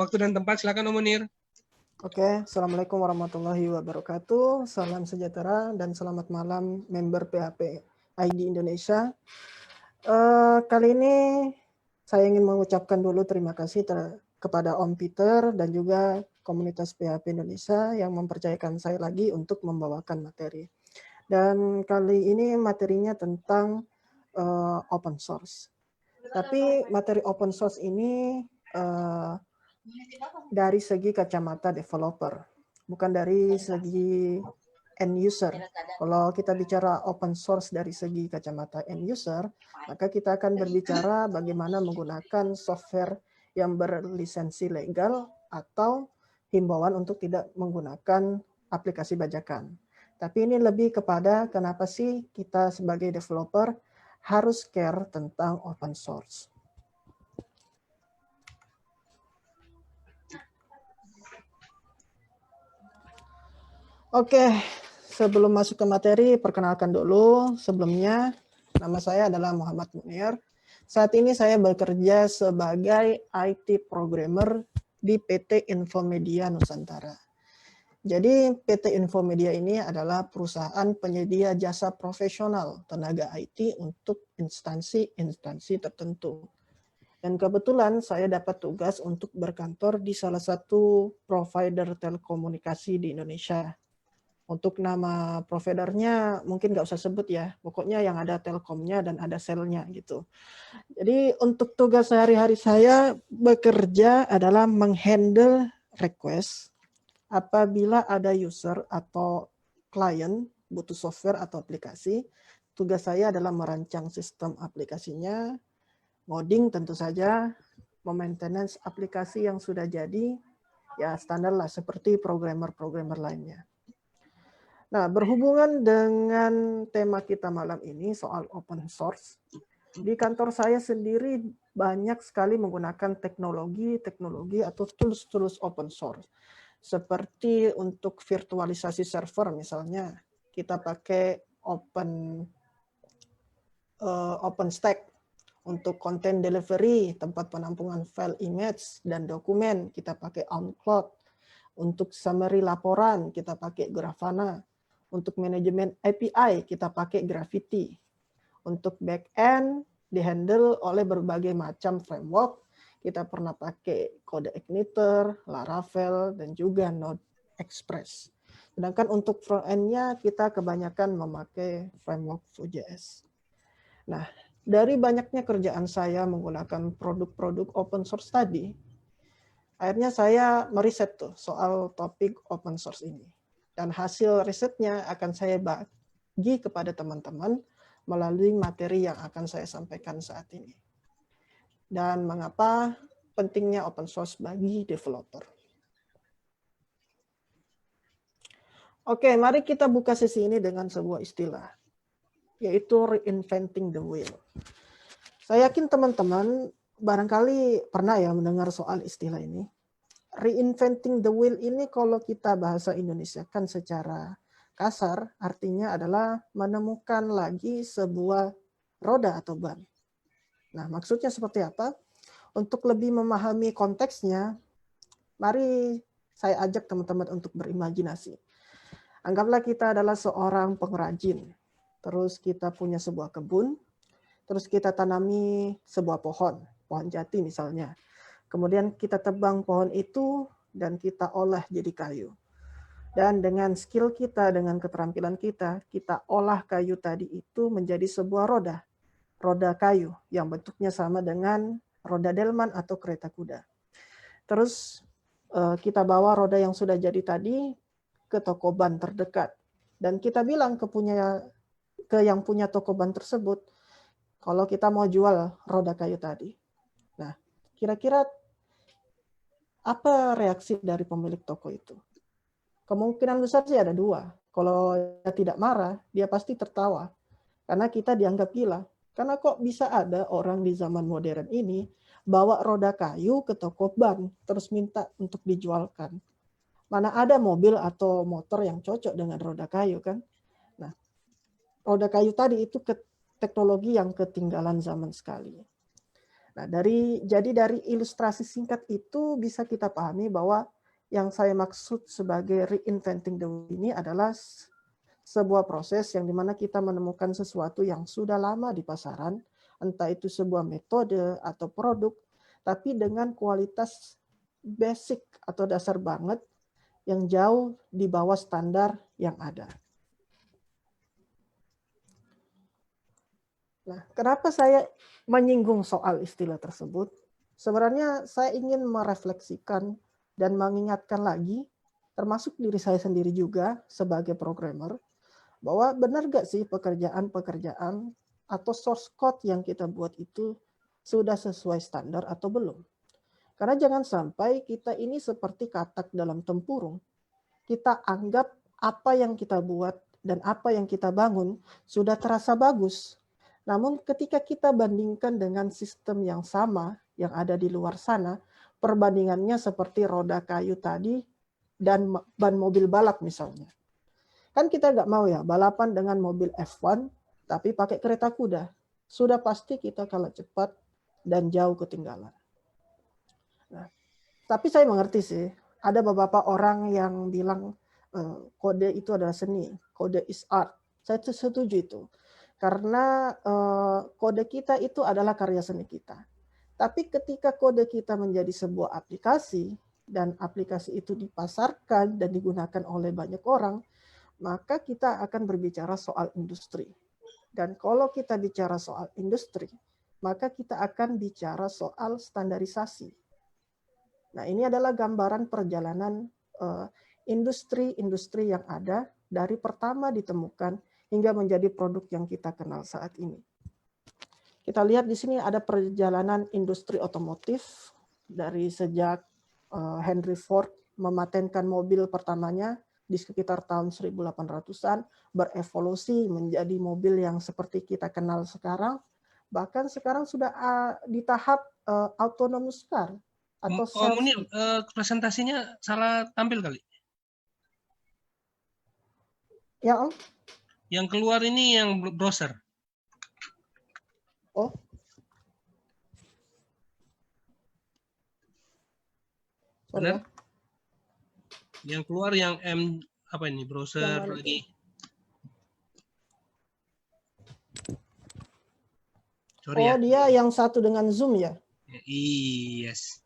Waktu dan tempat, silakan Om Munir. Oke, Assalamualaikum warahmatullahi wabarakatuh. Salam sejahtera dan selamat malam member PHP ID Indonesia. Kali ini saya ingin mengucapkan dulu terima kasih kepada Om Peter dan juga komunitas PHP Indonesia yang mempercayakan saya lagi untuk membawakan materi. Dan kali ini materinya tentang open source. Tapi materi open source ini dari segi kacamata developer, bukan dari segi end user. Kalau kita bicara open source dari segi kacamata end user, maka kita akan berbicara bagaimana menggunakan software yang berlisensi legal atau himbauan untuk tidak menggunakan aplikasi bajakan. Tapi ini lebih kepada kenapa sih kita sebagai developer harus care tentang open source. Oke, sebelum masuk ke materi, perkenalkan dulu. Sebelumnya, nama saya adalah Muhammad Munir. Saat ini saya bekerja sebagai IT programmer di PT Infomedia Nusantara. Jadi PT Infomedia ini adalah perusahaan penyedia jasa profesional tenaga IT untuk instansi-instansi tertentu. Dan kebetulan saya dapat tugas untuk berkantor di salah satu provider telekomunikasi di Indonesia. Untuk nama providernya mungkin nggak usah sebut ya, pokoknya yang ada telkomnya dan ada selnya gitu. Jadi untuk tugas sehari-hari saya bekerja adalah menghandle request apabila ada user atau klien butuh software atau aplikasi. Tugas saya adalah merancang sistem aplikasinya, modding tentu saja, maintenance aplikasi yang sudah jadi, ya standar lah seperti programmer-programmer lainnya. Nah, berhubungan dengan tema kita malam ini soal open source, di kantor saya sendiri banyak sekali menggunakan teknologi atau tools open source. Seperti untuk virtualisasi server misalnya, kita pakai OpenStack. Untuk content delivery, tempat penampungan file image dan dokumen, kita pakai OnCloud. Untuk summary laporan, kita pakai Grafana. Untuk manajemen API, kita pakai Gravity. Untuk backend, dihandle oleh berbagai macam framework. Kita pernah pakai CodeIgniter, Laravel, dan juga Node Express. Sedangkan untuk front-end-nya, kita kebanyakan memakai framework Vue.js. Nah, dari banyaknya kerjaan saya menggunakan produk-produk open source tadi, akhirnya saya meriset tuh soal topik open source ini. Dan hasil risetnya akan saya bagi kepada teman-teman melalui materi yang akan saya sampaikan saat ini. Dan mengapa pentingnya open source bagi developer. Oke, mari kita buka sesi ini dengan sebuah istilah, yaitu reinventing the wheel. Saya yakin teman-teman barangkali pernah ya mendengar soal istilah ini. Reinventing the wheel ini kalau kita bahasa Indonesia kan secara kasar artinya adalah menemukan lagi sebuah roda atau ban. Nah, maksudnya seperti apa? Untuk lebih memahami konteksnya, mari saya ajak teman-teman untuk berimajinasi. Anggaplah kita adalah seorang pengrajin. Terus kita punya sebuah kebun, terus kita tanami sebuah pohon jati misalnya. Kemudian kita tebang pohon itu dan kita olah jadi kayu. Dan dengan skill kita, dengan keterampilan kita, kita olah kayu tadi itu menjadi sebuah roda. Roda kayu yang bentuknya sama dengan roda delman atau kereta kuda. Terus kita bawa roda yang sudah jadi tadi ke toko ban terdekat. Dan kita bilang ke yang punya toko ban tersebut, kalau kita mau jual roda kayu tadi. Nah, kira-kira apa reaksi dari pemilik toko itu? Kemungkinan besar sih ada dua. Kalau dia tidak marah, dia pasti tertawa. Karena kita dianggap gila. Karena kok bisa ada orang di zaman modern ini bawa roda kayu ke toko ban, terus minta untuk dijualkan. Mana ada mobil atau motor yang cocok dengan roda kayu kan? Nah, roda kayu tadi itu teknologi yang ketinggalan zaman sekali. Nah, jadi dari ilustrasi singkat itu bisa kita pahami bahwa yang saya maksud sebagai reinventing the wheel ini adalah sebuah proses yang dimana kita menemukan sesuatu yang sudah lama di pasaran, entah itu sebuah metode atau produk, tapi dengan kualitas basic atau dasar banget yang jauh di bawah standar yang ada. Nah, kenapa saya menyinggung soal istilah tersebut? Sebenarnya saya ingin merefleksikan dan mengingatkan lagi, termasuk diri saya sendiri juga sebagai programmer, bahwa benar gak sih pekerjaan-pekerjaan atau source code yang kita buat itu sudah sesuai standar atau belum. Karena jangan sampai kita ini seperti katak dalam tempurung. Kita anggap apa yang kita buat dan apa yang kita bangun sudah terasa bagus. Namun ketika kita bandingkan dengan sistem yang sama yang ada di luar sana, perbandingannya seperti roda kayu tadi dan ban mobil balap misalnya. Kan kita nggak mau ya balapan dengan mobil F1 tapi pakai kereta kuda. Sudah pasti kita kalah cepat dan jauh ketinggalan. Nah, tapi saya mengerti sih, ada beberapa orang yang bilang kode itu adalah seni, kode is art. Saya setuju itu. Karena kode kita itu adalah karya seni kita. Tapi ketika kode kita menjadi sebuah aplikasi, dan aplikasi itu dipasarkan dan digunakan oleh banyak orang, maka kita akan berbicara soal industri. Dan kalau kita bicara soal industri, maka kita akan bicara soal standarisasi. Nah, ini adalah gambaran perjalanan industri-industri yang ada dari pertama ditemukan hingga menjadi produk yang kita kenal saat ini. Kita lihat di sini ada perjalanan industri otomotif dari sejak Henry Ford mematenkan mobil pertamanya di sekitar tahun 1800-an, berevolusi menjadi mobil yang seperti kita kenal sekarang, bahkan sekarang sudah di tahap autonomous car atau self. Munir, presentasinya salah tampil kali. Ya, Om. Yang keluar ini yang browser. Oh. Sorry ya. Yang keluar yang apa ini browser lagi. Sorry oh, ya. dia yang satu dengan Zoom ya? Yes.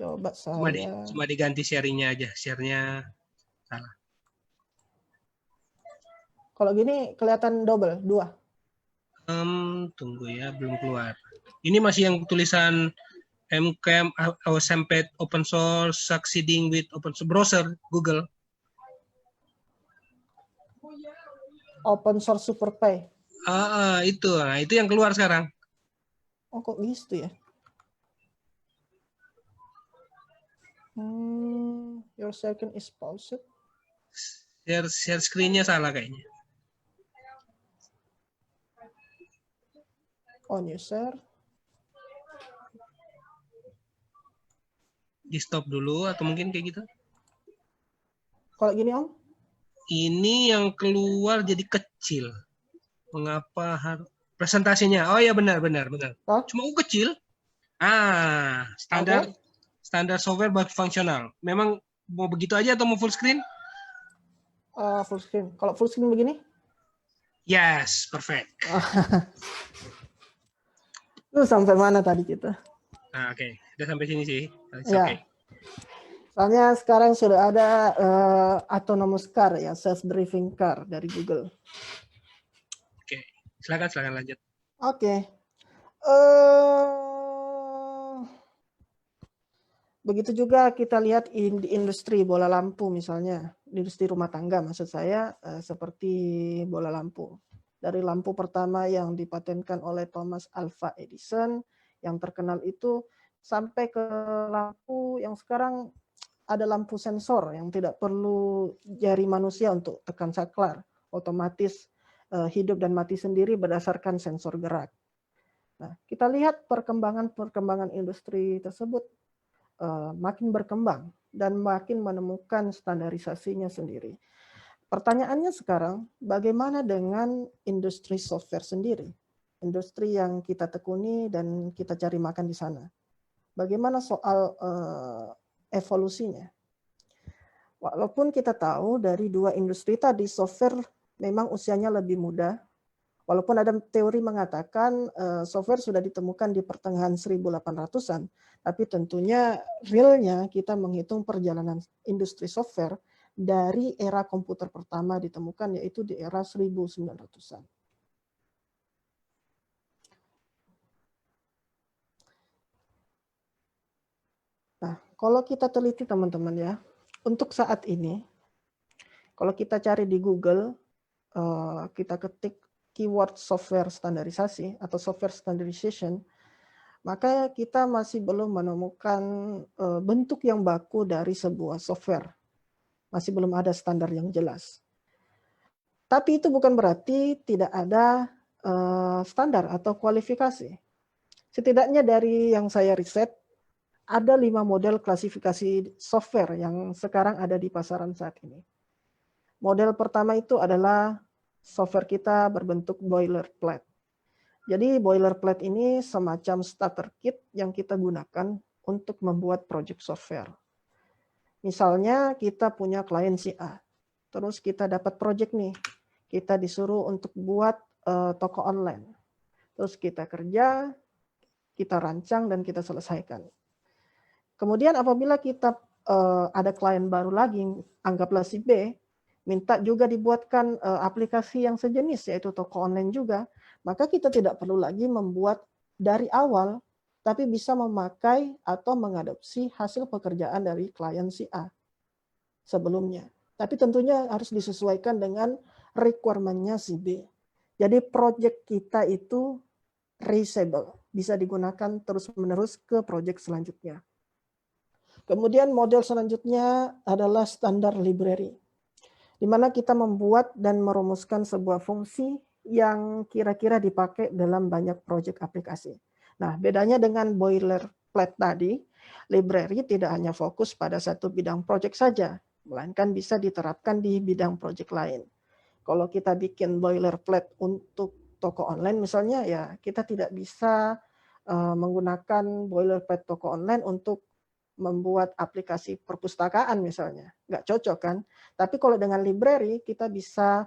Coba saya. Cuma diganti sharingnya aja. Share-nya salah. Kalau gini kelihatan double, 2. Tunggu ya, belum keluar. Ini masih yang tulisan MCAM, Sempet open source, succeeding with open source browser Google. Open source SuperPay. Itu yang keluar sekarang. Oh, kok gitu ya? Your second is paused. Share screen-nya salah kayaknya. On you share. Di stop dulu atau mungkin kayak gitu. Kalau gini Om? Ini yang keluar jadi kecil. Mengapa harus presentasinya? Oh ya benar. Oh? Cuma kecil. Standar software bug fungsional. Memang mau begitu aja atau mau full screen? Full screen. Kalau full screen begini? Yes, perfect. Lu sampai mana tadi kita? Oke. Udah sampai sini sih. Ya. Okay. Soalnya sekarang sudah ada autonomous car ya, self-driving car dari Google. Oke. Silakan lanjut. Oke. Begitu juga kita lihat di industri bola lampu misalnya, industri rumah tangga maksud saya, seperti bola lampu. Dari lampu pertama yang dipatenkan oleh Thomas Alva Edison, yang terkenal itu, sampai ke lampu yang sekarang ada lampu sensor yang tidak perlu jari manusia untuk tekan saklar, otomatis hidup dan mati sendiri berdasarkan sensor gerak. Nah, kita lihat perkembangan industri tersebut makin berkembang dan makin menemukan standarisasinya sendiri. pertanyaannya sekarang, bagaimana dengan industri software sendiri? Industri yang kita tekuni dan kita cari makan di sana. Bagaimana soal evolusinya? Walaupun kita tahu dari dua industri tadi, software memang usianya lebih muda. Walaupun ada teori mengatakan software sudah ditemukan di pertengahan 1800-an, tapi tentunya realnya kita menghitung perjalanan industri software dari era komputer pertama ditemukan, yaitu di era 1900-an. Nah, kalau kita teliti teman-teman ya, untuk saat ini, kalau kita cari di Google, kita ketik keyword software standarisasi atau software standardization, maka kita masih belum menemukan bentuk yang baku dari sebuah software. Masih belum ada standar yang jelas. Tapi itu bukan berarti tidak ada standar atau kualifikasi. Setidaknya dari yang saya riset, ada 5 model klasifikasi software yang sekarang ada di pasaran saat ini. Model pertama itu adalah software kita berbentuk boilerplate. Jadi boilerplate ini semacam starter kit yang kita gunakan untuk membuat project software. Misalnya kita punya klien si A, terus kita dapat project nih, kita disuruh untuk buat toko online. Terus kita kerja, kita rancang dan kita selesaikan. Kemudian apabila kita ada klien baru lagi, anggaplah si B, minta juga dibuatkan aplikasi yang sejenis, yaitu toko online juga, maka kita tidak perlu lagi membuat dari awal, tapi bisa memakai atau mengadopsi hasil pekerjaan dari klien si A sebelumnya. Tapi tentunya harus disesuaikan dengan requirement-nya si B. Jadi project kita itu reusable, bisa digunakan terus-menerus ke project selanjutnya. Kemudian model selanjutnya adalah standar library, di mana kita membuat dan merumuskan sebuah fungsi yang kira-kira dipakai dalam banyak proyek aplikasi. Nah, bedanya dengan boilerplate tadi, library tidak hanya fokus pada satu bidang proyek saja, melainkan bisa diterapkan di bidang proyek lain. Kalau kita bikin boilerplate untuk toko online misalnya, ya kita tidak bisa menggunakan boilerplate toko online untuk membuat aplikasi perpustakaan misalnya, nggak cocok kan? Tapi kalau dengan library kita bisa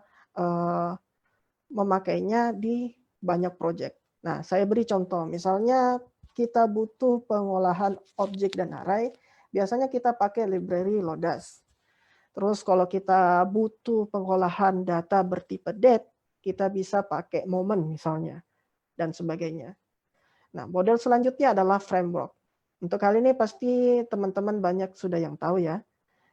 memakainya di banyak project. Nah, saya beri contoh, misalnya kita butuh pengolahan objek dan array, biasanya kita pakai library Lodash. Terus kalau kita butuh pengolahan data bertipe date, kita bisa pakai Moment misalnya, dan sebagainya. Nah, model selanjutnya adalah framework. Untuk hal ini pasti teman-teman banyak sudah yang tahu ya.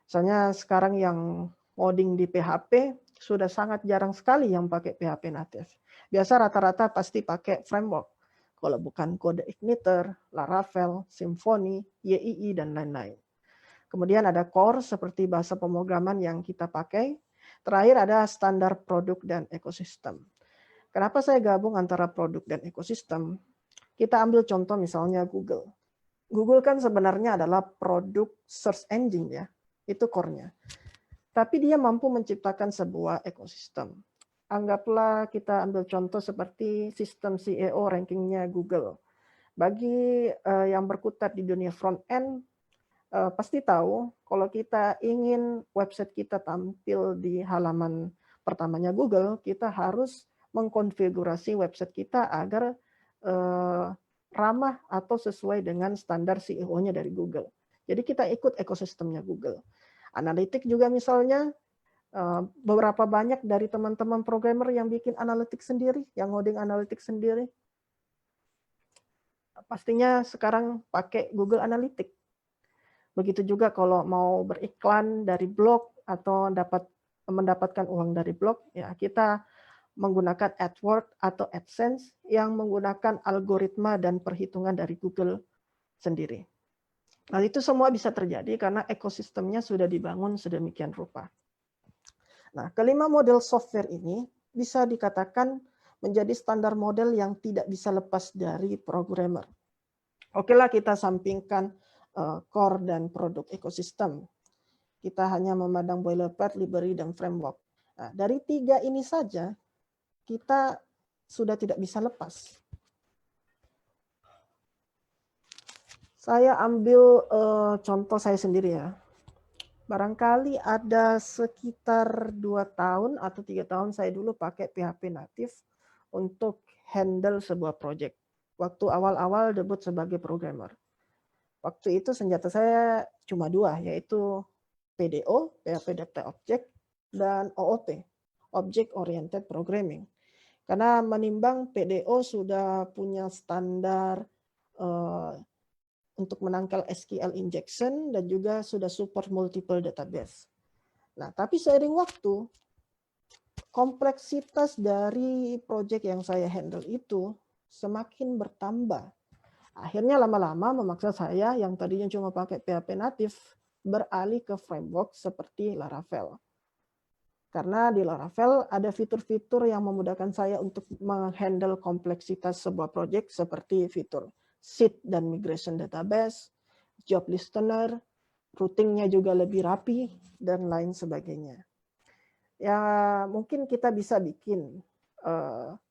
Misalnya sekarang yang coding di PHP sudah sangat jarang sekali yang pakai PHP native. Biasa rata-rata pasti pakai framework. Kalau bukan Code Igniter, Laravel, Symfony, YII, dan lain-lain. Kemudian ada core seperti bahasa pemrograman yang kita pakai. Terakhir ada standar produk dan ekosistem. Kenapa saya gabung antara produk dan ekosistem? Kita ambil contoh misalnya Google. Google kan sebenarnya adalah produk search engine ya, itu core-nya. Tapi dia mampu menciptakan sebuah ekosistem. Anggaplah kita ambil contoh seperti sistem SEO rankingnya Google. Bagi yang berkutat di dunia front end, pasti tahu kalau kita ingin website kita tampil di halaman pertamanya Google, kita harus mengkonfigurasi website kita agar ramah atau sesuai dengan standar SEO-nya dari Google. Jadi kita ikut ekosistemnya Google. Analitik juga misalnya, beberapa banyak dari teman-teman programmer yang bikin analitik sendiri, yang ngoding analitik sendiri. Pastinya sekarang pakai Google Analytics. Begitu juga kalau mau beriklan dari blog atau mendapatkan uang dari blog, ya kita menggunakan AdWords atau AdSense yang menggunakan algoritma dan perhitungan dari Google sendiri. Nah, itu semua bisa terjadi karena ekosistemnya sudah dibangun sedemikian rupa. Nah, kelima model software ini bisa dikatakan menjadi standar model yang tidak bisa lepas dari programmer. Oke lah, kita sampingkan core dan produk ekosistem. Kita hanya memandang boilerplate, library, dan framework. Nah, dari 3 ini saja kita sudah tidak bisa lepas. Saya ambil contoh saya sendiri ya. Barangkali ada sekitar 2 tahun atau 3 tahun saya dulu pakai PHP natif untuk handle sebuah project. Waktu awal-awal debut sebagai programmer. Waktu itu senjata saya cuma 2, yaitu PDO, PHP Data Object, dan OOP, Object Oriented Programming. Karena menimbang PDO sudah punya standar untuk menangkal SQL injection dan juga sudah support multiple database. Nah, tapi seiring waktu, kompleksitas dari project yang saya handle itu semakin bertambah. Akhirnya lama-lama memaksa saya yang tadinya cuma pakai PHP natif beralih ke framework seperti Laravel. Karena di Laravel ada fitur-fitur yang memudahkan saya untuk menghandle kompleksitas sebuah project seperti fitur seed dan migration database, job listener, routingnya juga lebih rapi, dan lain sebagainya. Ya mungkin kita bisa bikin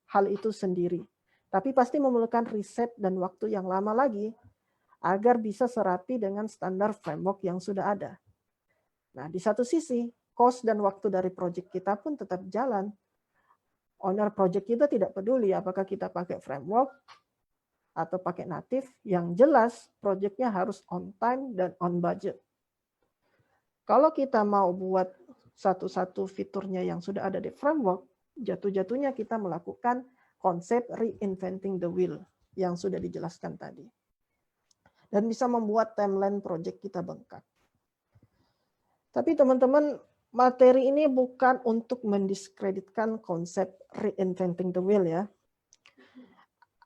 hal itu sendiri, tapi pasti memerlukan riset dan waktu yang lama lagi agar bisa serapi dengan standar framework yang sudah ada. Nah, di satu sisi, cost dan waktu dari project kita pun tetap jalan. Owner project kita tidak peduli apakah kita pakai framework atau pakai native, yang jelas projectnya harus on time dan on budget. Kalau kita mau buat satu-satu fiturnya yang sudah ada di framework, jatuh-jatuhnya kita melakukan konsep reinventing the wheel yang sudah dijelaskan tadi. Dan bisa membuat timeline project kita bengkak. Tapi teman-teman, materi ini bukan untuk mendiskreditkan konsep reinventing the wheel ya.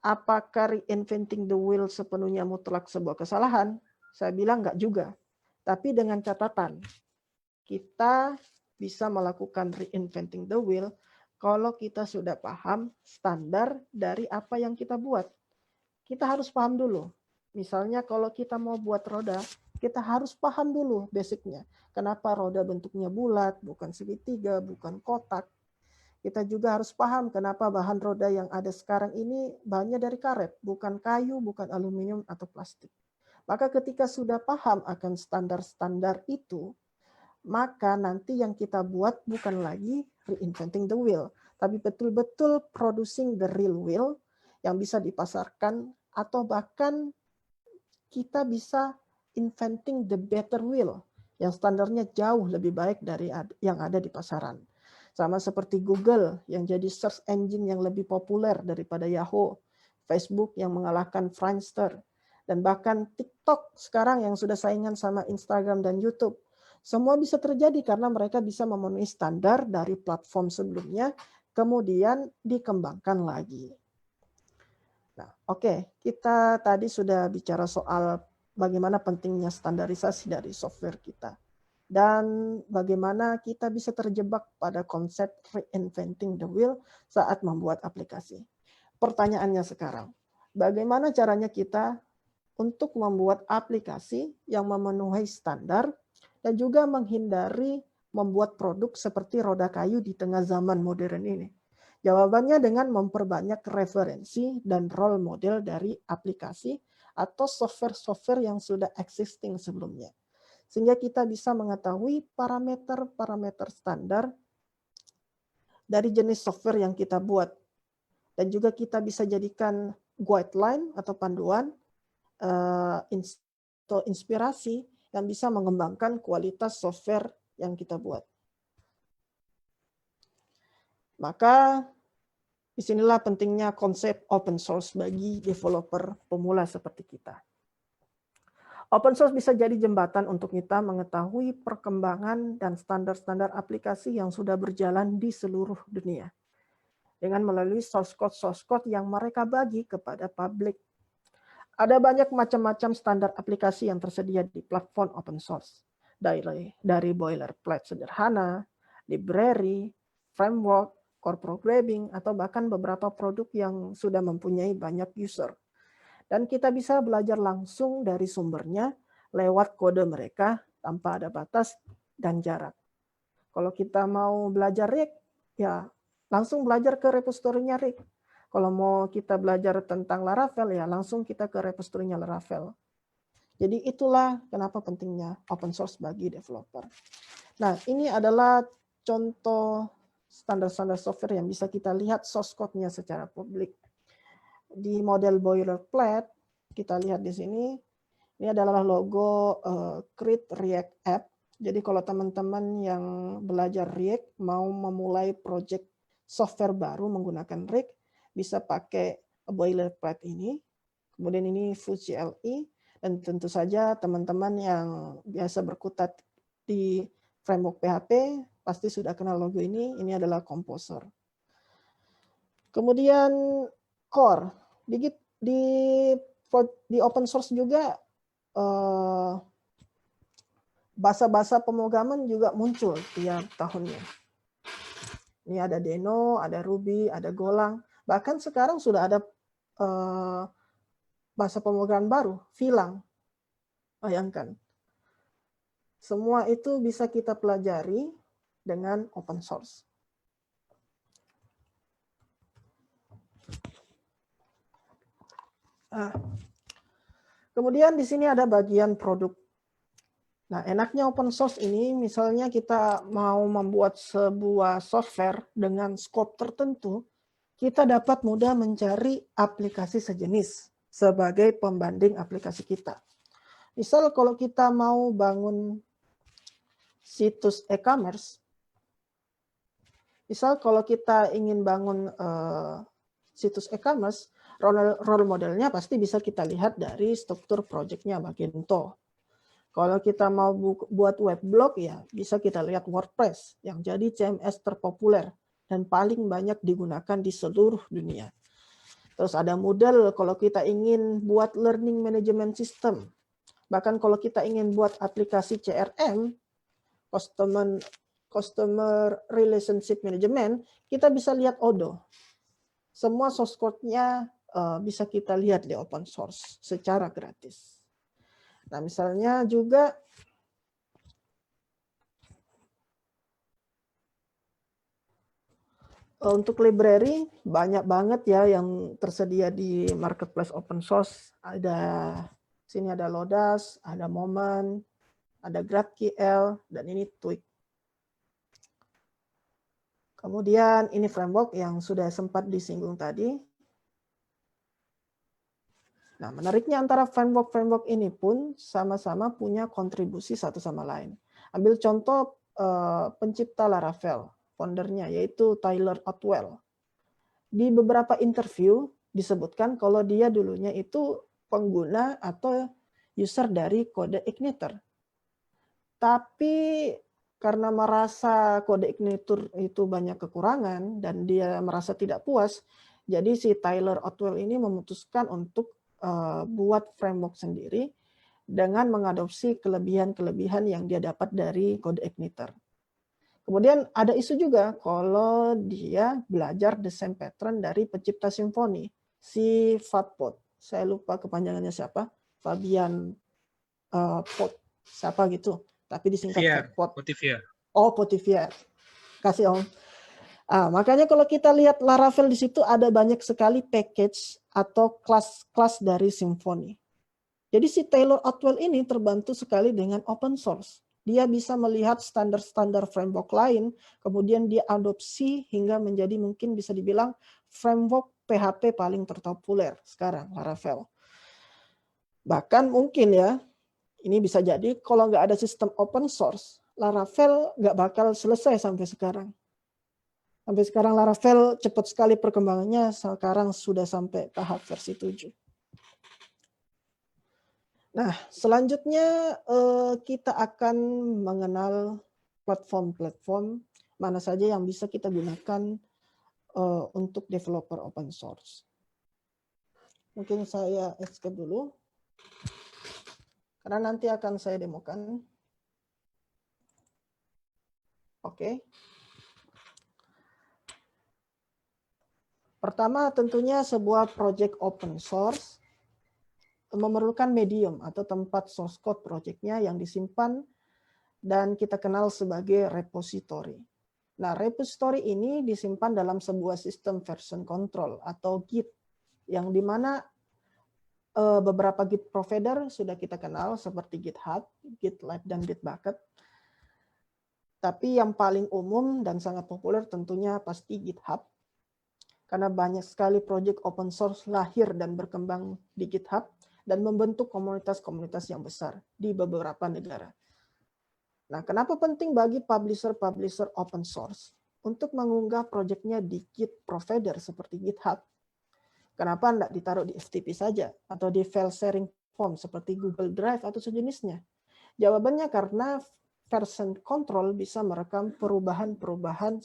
Apakah reinventing the wheel sepenuhnya mutlak sebuah kesalahan? Saya bilang enggak juga. Tapi dengan catatan, kita bisa melakukan reinventing the wheel kalau kita sudah paham standar dari apa yang kita buat. Kita harus paham dulu. Misalnya kalau kita mau buat roda, kita harus paham dulu basicnya. Kenapa roda bentuknya bulat, bukan segitiga, bukan kotak. Kita juga harus paham kenapa bahan roda yang ada sekarang ini bahannya dari karet, bukan kayu, bukan aluminium atau plastik. Maka ketika sudah paham akan standar-standar itu, maka nanti yang kita buat bukan lagi reinventing the wheel, tapi betul-betul producing the real wheel yang bisa dipasarkan, atau bahkan kita bisa inventing the better wheel yang standarnya jauh lebih baik dari yang ada di pasaran. Sama seperti Google yang jadi search engine yang lebih populer daripada Yahoo, Facebook yang mengalahkan Friendster, dan bahkan TikTok sekarang yang sudah saingan sama Instagram dan YouTube. Semua bisa terjadi karena mereka bisa memenuhi standar dari platform sebelumnya, kemudian dikembangkan lagi. Nah, oke, kita tadi sudah bicara soal bagaimana pentingnya standarisasi dari software kita. Dan bagaimana kita bisa terjebak pada konsep reinventing the wheel saat membuat aplikasi. Pertanyaannya sekarang, bagaimana caranya kita untuk membuat aplikasi yang memenuhi standar dan juga menghindari membuat produk seperti roda kayu di tengah zaman modern ini? Jawabannya dengan memperbanyak referensi dan role model dari aplikasi atau software-software yang sudah existing sebelumnya. Sehingga kita bisa mengetahui parameter-parameter standar dari jenis software yang kita buat. Dan juga kita bisa jadikan guideline atau panduan atau inspirasi yang bisa mengembangkan kualitas software yang kita buat. Maka disinilah pentingnya konsep open source bagi developer pemula seperti kita. Open source bisa jadi jembatan untuk kita mengetahui perkembangan dan standar-standar aplikasi yang sudah berjalan di seluruh dunia. Dengan melalui source code yang mereka bagi kepada publik. Ada banyak macam-macam standar aplikasi yang tersedia di platform open source. Dari boilerplate sederhana, library, framework, core programming, atau bahkan beberapa produk yang sudah mempunyai banyak user. Dan kita bisa belajar langsung dari sumbernya lewat kode mereka tanpa ada batas dan jarak. Kalau kita mau belajar Rig, ya langsung belajar ke repositorinya Rig. Kalau mau kita belajar tentang Laravel, ya langsung kita ke repositorinya Laravel. Jadi itulah kenapa pentingnya open source bagi developer. Nah, ini adalah contoh standar-standar software yang bisa kita lihat source code-nya secara publik. Di model boilerplate, kita lihat di sini, ini adalah logo Create React App. Jadi kalau teman-teman yang belajar React mau memulai project software baru menggunakan React, bisa pakai boilerplate ini. Kemudian ini Fuzzy.li, dan tentu saja teman-teman yang biasa berkutat di framework PHP pasti sudah kenal logo ini. Ini adalah Composer. Kemudian core di open source juga bahasa-bahasa pemrograman juga muncul tiap tahunnya. Ini ada Deno, ada Ruby, ada Golang. Bahkan sekarang sudah ada bahasa pemrograman baru, Vilang. Bayangkan. Semua itu bisa kita pelajari dengan open source. Kemudian di sini ada bagian produk. Nah, enaknya open source ini, misalnya kita mau membuat sebuah software dengan scope tertentu, kita dapat mudah mencari aplikasi sejenis sebagai pembanding aplikasi kita. Misal kalau kita mau bangun situs e-commerce, misal kalau kita ingin bangun situs e-commerce, role modelnya pasti bisa kita lihat dari struktur project-nya Magento. Kalau kita mau buat web blog, ya bisa kita lihat WordPress yang jadi CMS terpopuler dan paling banyak digunakan di seluruh dunia. Terus ada Moodle kalau kita ingin buat learning management system. Bahkan kalau kita ingin buat aplikasi CRM, customer relationship management, kita bisa lihat Odoo. Semua source code-nya bisa kita lihat di open source secara gratis. Nah, misalnya juga untuk library banyak banget ya yang tersedia di marketplace open source. Sini ada Lodash, ada Moment, ada GraphQL, dan ini Twig. Kemudian ini framework yang sudah sempat disinggung tadi. Nah, menariknya antara framework-framework ini pun sama-sama punya kontribusi satu sama lain. Ambil contoh pencipta Laravel, foundernya, yaitu Tyler Otwell. Di beberapa interview disebutkan kalau dia dulunya itu pengguna atau user dari kode Igniter. Tapi karena merasa kode Igniter itu banyak kekurangan dan dia merasa tidak puas, jadi si Tyler Otwell ini memutuskan untuk buat framework sendiri dengan mengadopsi kelebihan-kelebihan yang dia dapat dari kode Igniter. Kemudian ada isu juga kalau dia belajar desain pattern dari pencipta Symfony, si Fatpod. Saya lupa kepanjangannya siapa, Fabian Pot, siapa gitu. Tapi disingkat Fatpod. Potivier. Oh, Potivier. Kasih Om. Makanya kalau kita lihat Laravel di situ ada banyak sekali package atau kelas-kelas dari Symfony. Jadi si Taylor Otwell ini terbantu sekali dengan open source. Dia bisa melihat standar-standar framework lain, kemudian dia adopsi hingga menjadi mungkin bisa dibilang framework PHP paling terpopuler sekarang, Laravel. Bahkan mungkin ya, ini bisa jadi kalau nggak ada sistem open source, Laravel nggak bakal selesai sampai sekarang. Sampai sekarang Laravel cepat sekali perkembangannya, sekarang sudah sampai tahap versi 7. Nah, selanjutnya kita akan mengenal platform-platform mana saja yang bisa kita gunakan untuk developer open source. Mungkin saya escape dulu, karena nanti akan saya demokan. Oke. Pertama, tentunya sebuah project open source memerlukan medium atau tempat source code project-nya yang disimpan dan kita kenal sebagai repository. Nah, repository ini disimpan dalam sebuah sistem version control atau Git, yang dimana beberapa Git provider sudah kita kenal seperti GitHub, GitLab, dan Bitbucket. Tapi yang paling umum dan sangat populer tentunya pasti GitHub, karena banyak sekali proyek open source lahir dan berkembang di GitHub dan membentuk komunitas-komunitas yang besar di beberapa negara. Nah, kenapa penting bagi publisher-publisher open source untuk mengunggah proyeknya di Git provider seperti GitHub? Kenapa tidak ditaruh di FTP saja atau di file sharing form seperti Google Drive atau sejenisnya? Jawabannya karena version control bisa merekam perubahan-perubahan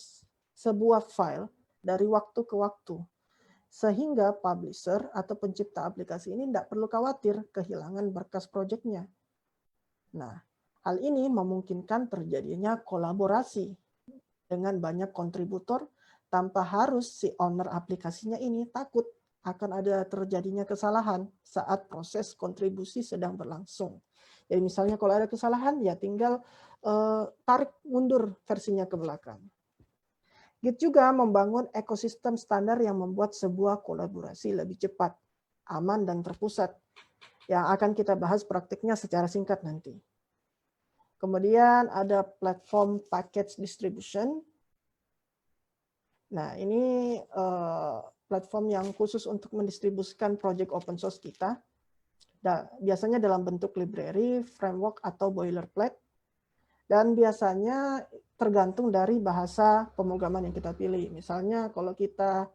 sebuah file dari waktu ke waktu, sehingga publisher atau pencipta aplikasi ini tidak perlu khawatir kehilangan berkas proyeknya. Nah, hal ini memungkinkan terjadinya kolaborasi dengan banyak kontributor tanpa harus si owner aplikasinya ini takut akan ada terjadinya kesalahan saat proses kontribusi sedang berlangsung. Jadi misalnya kalau ada kesalahan, ya tinggal tarik mundur versinya ke belakang. Git juga membangun ekosistem standar yang membuat sebuah kolaborasi lebih cepat, aman, dan terpusat, yang akan kita bahas praktiknya secara singkat nanti. Kemudian ada platform package distribution. Nah, ini platform yang khusus untuk mendistribusikan proyek open source kita. Biasanya dalam bentuk library, framework, atau boilerplate. Dan biasanya tergantung dari bahasa pemrograman yang kita pilih. Misalnya kalau kita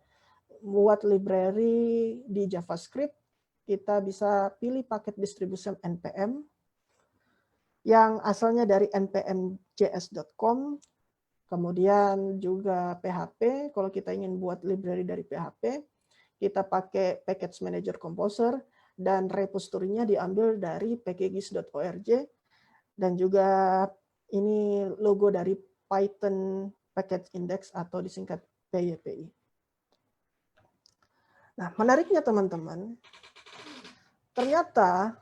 buat library di JavaScript, kita bisa pilih paket distribution npm yang asalnya dari npm.js.com, kemudian juga PHP. Kalau kita ingin buat library dari PHP, kita pakai Package Manager Composer, dan repositorinya diambil dari pkgis.org, dan juga ini logo dari Python Package Index atau disingkat PYPI. Nah, menariknya teman-teman, ternyata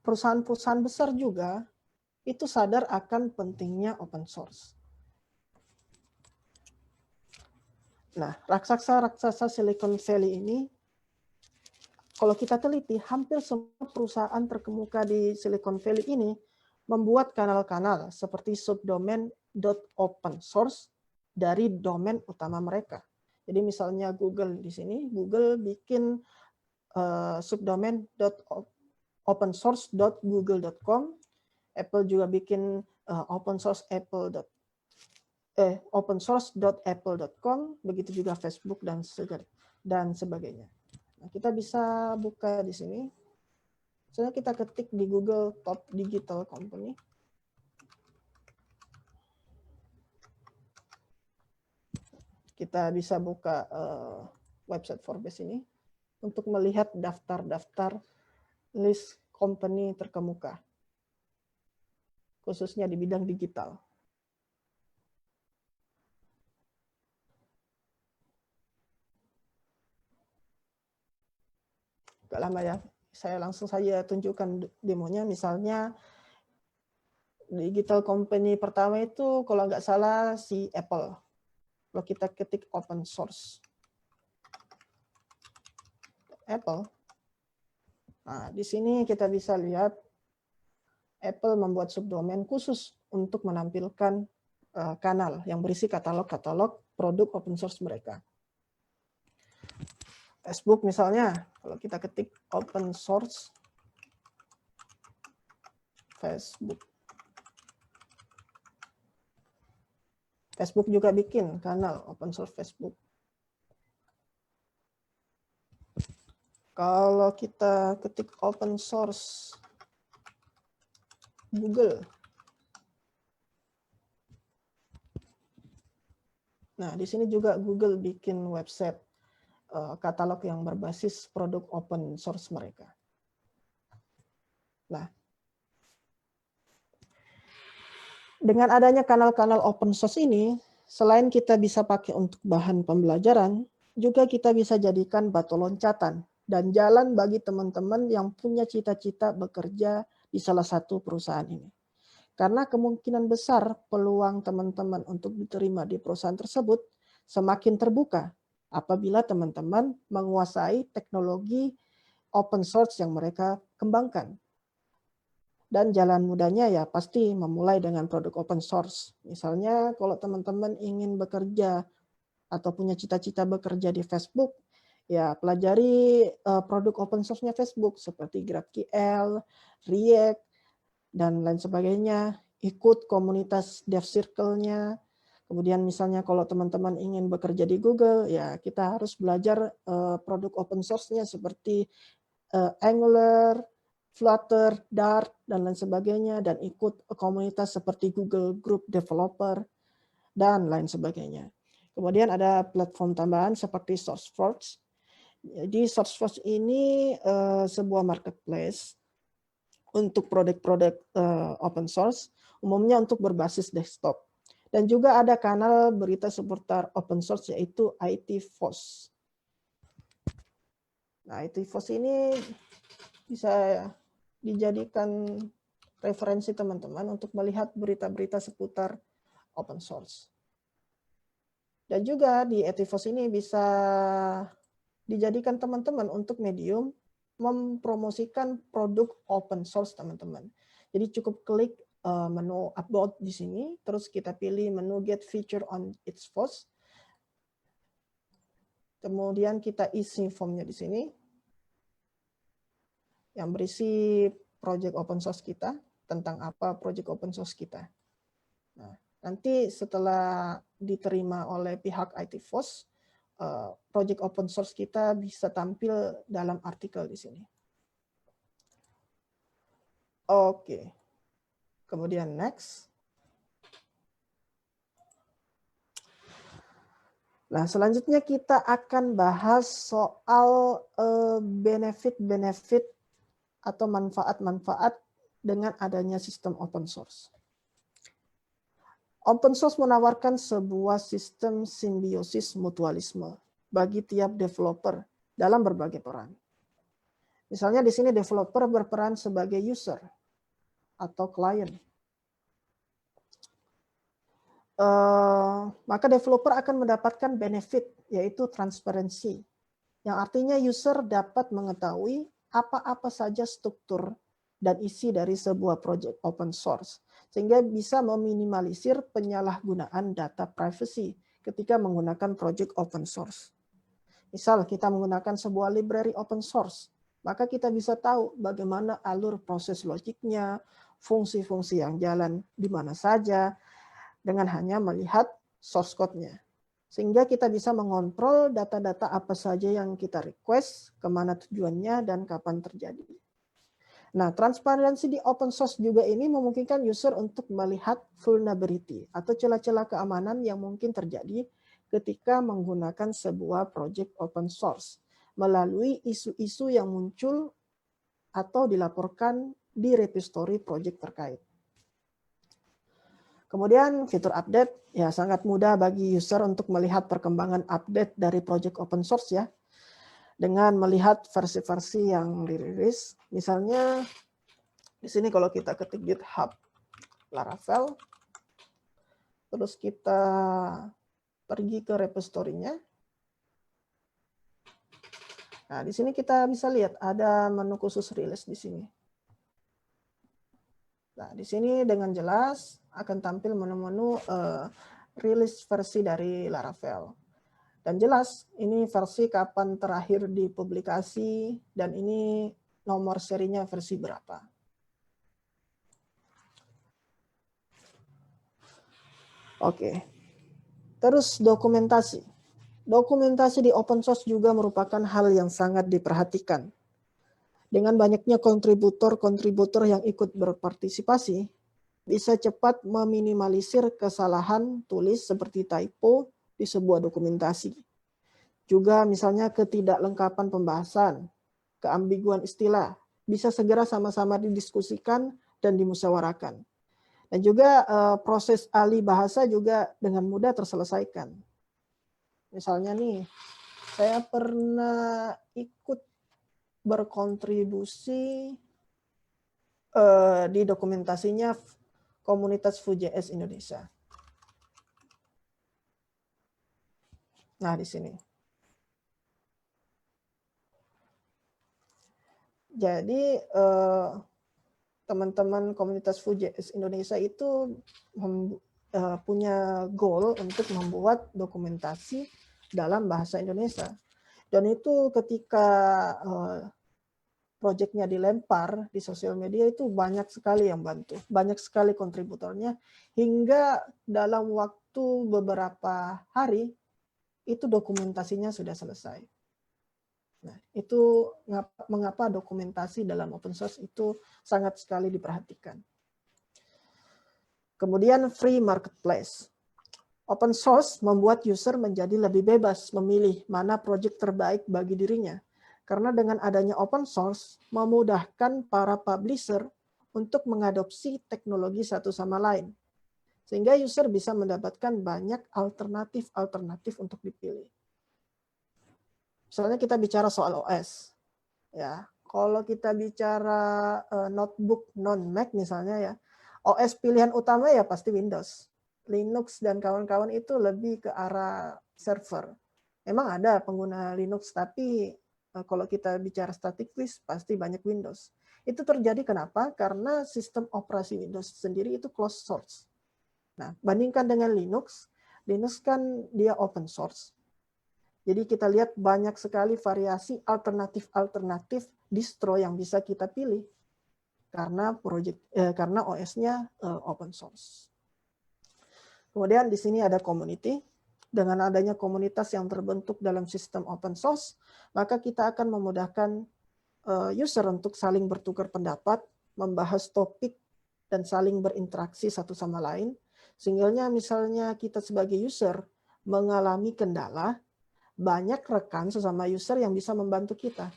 perusahaan-perusahaan besar juga itu sadar akan pentingnya open source. Nah, raksasa-raksasa Silicon Valley ini, kalau kita teliti, hampir semua perusahaan terkemuka di Silicon Valley ini membuat kanal-kanal seperti subdomain .opensource dari domain utama mereka. Jadi misalnya Google di sini, Google bikin subdomain opensource.google.com, Apple juga bikin opensource.apple.com, begitu juga Facebook dan sebagainya. Nah, kita bisa buka di sini. Misalnya kita ketik di Google Top Digital Company. Kita bisa buka website Forbes ini untuk melihat daftar-daftar list company terkemuka, khususnya di bidang digital. Gak lama ya, saya langsung saja tunjukkan demonya. Misalnya digital company pertama itu kalau nggak salah si Apple. Kalau kita ketik open source Apple, nah di sini kita bisa lihat Apple membuat subdomain khusus untuk menampilkan kanal yang berisi katalog-katalog produk open source mereka. Facebook misalnya, kalau kita ketik open source Facebook. Facebook juga bikin kanal open source Facebook. Kalau kita ketik open source Google. Nah, di sini juga Google bikin website katalog yang berbasis produk open source mereka. Nah, dengan adanya kanal-kanal open source ini, selain kita bisa pakai untuk bahan pembelajaran, juga kita bisa jadikan batu loncatan dan jalan bagi teman-teman yang punya cita-cita bekerja di salah satu perusahaan ini. Karena kemungkinan besar peluang teman-teman untuk diterima di perusahaan tersebut semakin terbuka apabila teman-teman menguasai teknologi open source yang mereka kembangkan. Dan jalan mudahnya ya pasti memulai dengan produk open source. Misalnya kalau teman-teman ingin bekerja atau punya cita-cita bekerja di Facebook, ya pelajari produk open source-nya Facebook seperti GraphQL, React, dan lain sebagainya. Ikut komunitas dev circle-nya. Kemudian misalnya kalau teman-teman ingin bekerja di Google, ya kita harus belajar produk open source-nya seperti Angular, Flutter, Dart, dan lain sebagainya, dan ikut komunitas seperti Google Group Developer, dan lain sebagainya. Kemudian ada platform tambahan seperti SourceForge. Jadi SourceForge ini sebuah marketplace untuk produk-produk open source, umumnya untuk berbasis desktop. Dan juga ada kanal berita seputar open source yaitu ITFOS. Nah, ITFOS ini bisa dijadikan referensi teman-teman untuk melihat berita-berita seputar open source. Dan juga di ITFOS ini bisa dijadikan teman-teman untuk medium mempromosikan produk open source teman-teman. Jadi cukup klik menu About di sini, terus kita pilih menu Get Feature on ITFOS. Kemudian kita isi formnya di sini, yang berisi project open source kita, tentang apa project open source kita. Nah, nanti setelah diterima oleh pihak ITFOS, project open source kita bisa tampil dalam artikel di sini. Oke. Kemudian next. Nah, selanjutnya kita akan bahas soal benefit-benefit atau manfaat-manfaat dengan adanya sistem open source. Open source menawarkan sebuah sistem simbiosis mutualisme bagi tiap developer dalam berbagai peran. Misalnya di sini developer berperan sebagai user atau klien. Maka developer akan mendapatkan benefit, yaitu transparansi, yang artinya user dapat mengetahui apa-apa saja struktur dan isi dari sebuah project open source, sehingga bisa meminimalisir penyalahgunaan data privacy ketika menggunakan project open source. Misal kita menggunakan sebuah library open source, maka kita bisa tahu bagaimana alur proses logiknya, fungsi-fungsi yang jalan di mana saja, dengan hanya melihat source code-nya. Sehingga kita bisa mengontrol data-data apa saja yang kita request, kemana tujuannya, dan kapan terjadi. Nah, transparansi di open source juga ini memungkinkan user untuk melihat vulnerability atau celah-celah keamanan yang mungkin terjadi ketika menggunakan sebuah project open source melalui isu-isu yang muncul atau dilaporkan di repository project terkait. Kemudian fitur update, ya sangat mudah bagi user untuk melihat perkembangan update dari project open source ya, dengan melihat versi-versi yang dirilis. Misalnya di sini kalau kita ketik GitHub Laravel, terus kita pergi ke repository-nya. Nah, di sini kita bisa lihat ada menu khusus release di sini. Nah, di sini dengan jelas akan tampil menu-menu rilis versi dari Laravel. Dan jelas ini versi kapan terakhir dipublikasi dan ini nomor serinya versi berapa. Oke. Terus dokumentasi. Dokumentasi di open source juga merupakan hal yang sangat diperhatikan. Dengan banyaknya kontributor-kontributor yang ikut berpartisipasi, bisa cepat meminimalisir kesalahan tulis seperti typo di sebuah dokumentasi. Juga misalnya ketidaklengkapan pembahasan, keambiguan istilah, bisa segera sama-sama didiskusikan dan dimusyawarahkan. Dan juga proses alih bahasa juga dengan mudah terselesaikan. Misalnya nih, saya pernah ikut berkontribusi di dokumentasinya komunitas Vue.js Indonesia. Nah, di sini. Jadi teman-teman komunitas Vue.js Indonesia itu punya goal untuk membuat dokumentasi dalam bahasa Indonesia. Dan itu ketika proyeknya dilempar di sosial media itu banyak sekali yang bantu, banyak sekali kontributornya, hingga dalam waktu beberapa hari itu dokumentasinya sudah selesai. Nah, itu mengapa dokumentasi dalam open source itu sangat sekali diperhatikan. Kemudian free marketplace. Open source membuat user menjadi lebih bebas memilih mana proyek terbaik bagi dirinya. Karena dengan adanya open source memudahkan para publisher untuk mengadopsi teknologi satu sama lain. Sehingga user bisa mendapatkan banyak alternatif untuk dipilih. Misalnya kita bicara soal OS. Ya, kalau kita bicara notebook non-Mac misalnya ya, OS pilihan utama ya pasti Windows. Linux dan kawan-kawan itu lebih ke arah server. Memang ada pengguna Linux, tapi kalau kita bicara static list pasti banyak Windows. Itu terjadi kenapa? Karena sistem operasi Windows sendiri itu closed source. Nah, bandingkan dengan Linux, Linux kan dia open source. Jadi kita lihat banyak sekali variasi alternatif distro yang bisa kita pilih karena karena OS-nya open source. Kemudian di sini ada community. Dengan adanya komunitas yang terbentuk dalam sistem open source, maka kita akan memudahkan user untuk saling bertukar pendapat, membahas topik, dan saling berinteraksi satu sama lain. Sehingga misalnya kita sebagai user mengalami kendala, banyak rekan sesama user yang bisa membantu kita.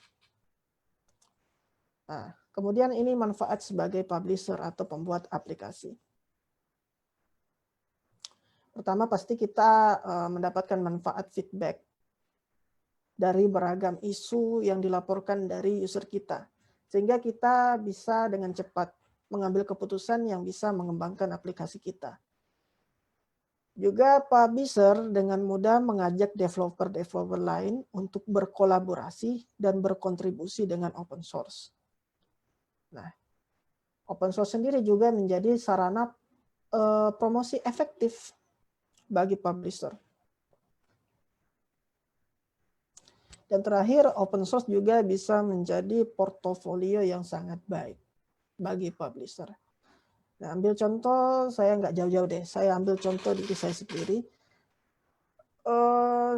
Nah, kemudian ini manfaat sebagai publisher atau pembuat aplikasi. Pertama pasti kita mendapatkan manfaat feedback dari beragam isu yang dilaporkan dari user kita. Sehingga kita bisa dengan cepat mengambil keputusan yang bisa mengembangkan aplikasi kita. Juga publisher dengan mudah mengajak developer-developer lain untuk berkolaborasi dan berkontribusi dengan open source. Nah, open source sendiri juga menjadi sarana promosi efektif bagi publisher. Dan terakhir, open source juga bisa menjadi portofolio yang sangat baik bagi publisher. Nah, ambil contoh, saya nggak jauh-jauh deh. Saya ambil contoh diri saya sendiri.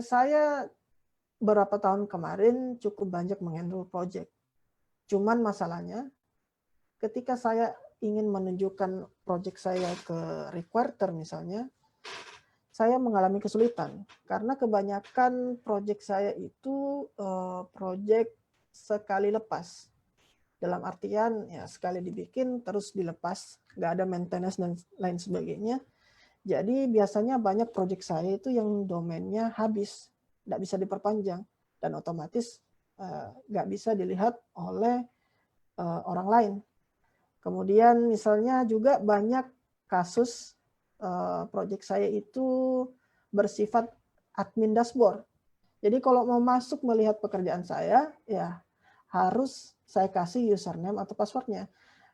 Saya beberapa tahun kemarin cukup banyak menghandle project. Cuman masalahnya, ketika saya ingin menunjukkan project saya ke requester misalnya, saya mengalami kesulitan karena kebanyakan proyek saya itu proyek sekali lepas. Dalam artian ya sekali dibikin terus dilepas, nggak ada maintenance dan lain sebagainya. Jadi biasanya banyak proyek saya itu yang domainnya habis, nggak bisa diperpanjang dan otomatis nggak bisa dilihat oleh orang lain. Kemudian misalnya juga banyak kasus proyek saya itu bersifat admin dashboard. Jadi kalau mau masuk melihat pekerjaan saya, ya harus saya kasih username atau passwordnya.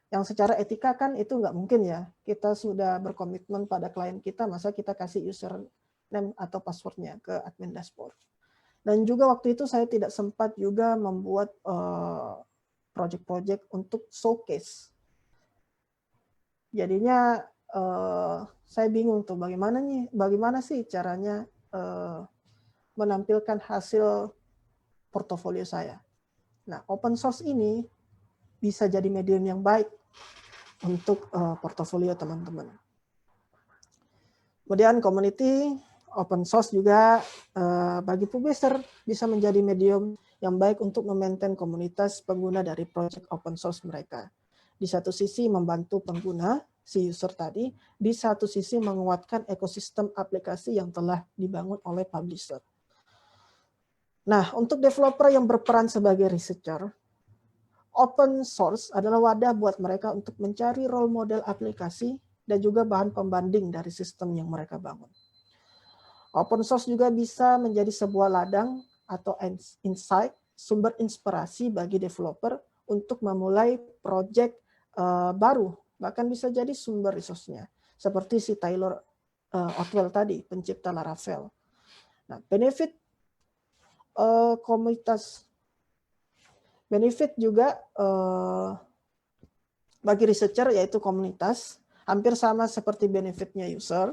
Yang secara etika kan itu nggak mungkin ya. Kita sudah berkomitmen pada klien kita, masa kita kasih username atau passwordnya ke admin dashboard. Dan juga waktu itu saya tidak sempat juga membuat project-project untuk showcase. Jadinya saya bingung tuh bagaimana sih caranya menampilkan hasil portofolio saya. Nah, open source ini bisa jadi medium yang baik untuk portofolio teman-teman. Kemudian community open source juga bagi publisher bisa menjadi medium yang baik untuk memaintain komunitas pengguna dari project open source mereka. Di satu sisi membantu pengguna, si user tadi, di satu sisi menguatkan ekosistem aplikasi yang telah dibangun oleh publisher. Nah, untuk developer yang berperan sebagai researcher, open source adalah wadah buat mereka untuk mencari role model aplikasi dan juga bahan pembanding dari sistem yang mereka bangun. Open source juga bisa menjadi sebuah ladang atau insight, sumber inspirasi bagi developer untuk memulai project baru, bahkan bisa jadi sumber resource-nya. Seperti si Taylor Otwell tadi, pencipta Laravel. Nah, benefit komunitas, benefit juga bagi researcher yaitu komunitas, hampir sama seperti benefitnya user.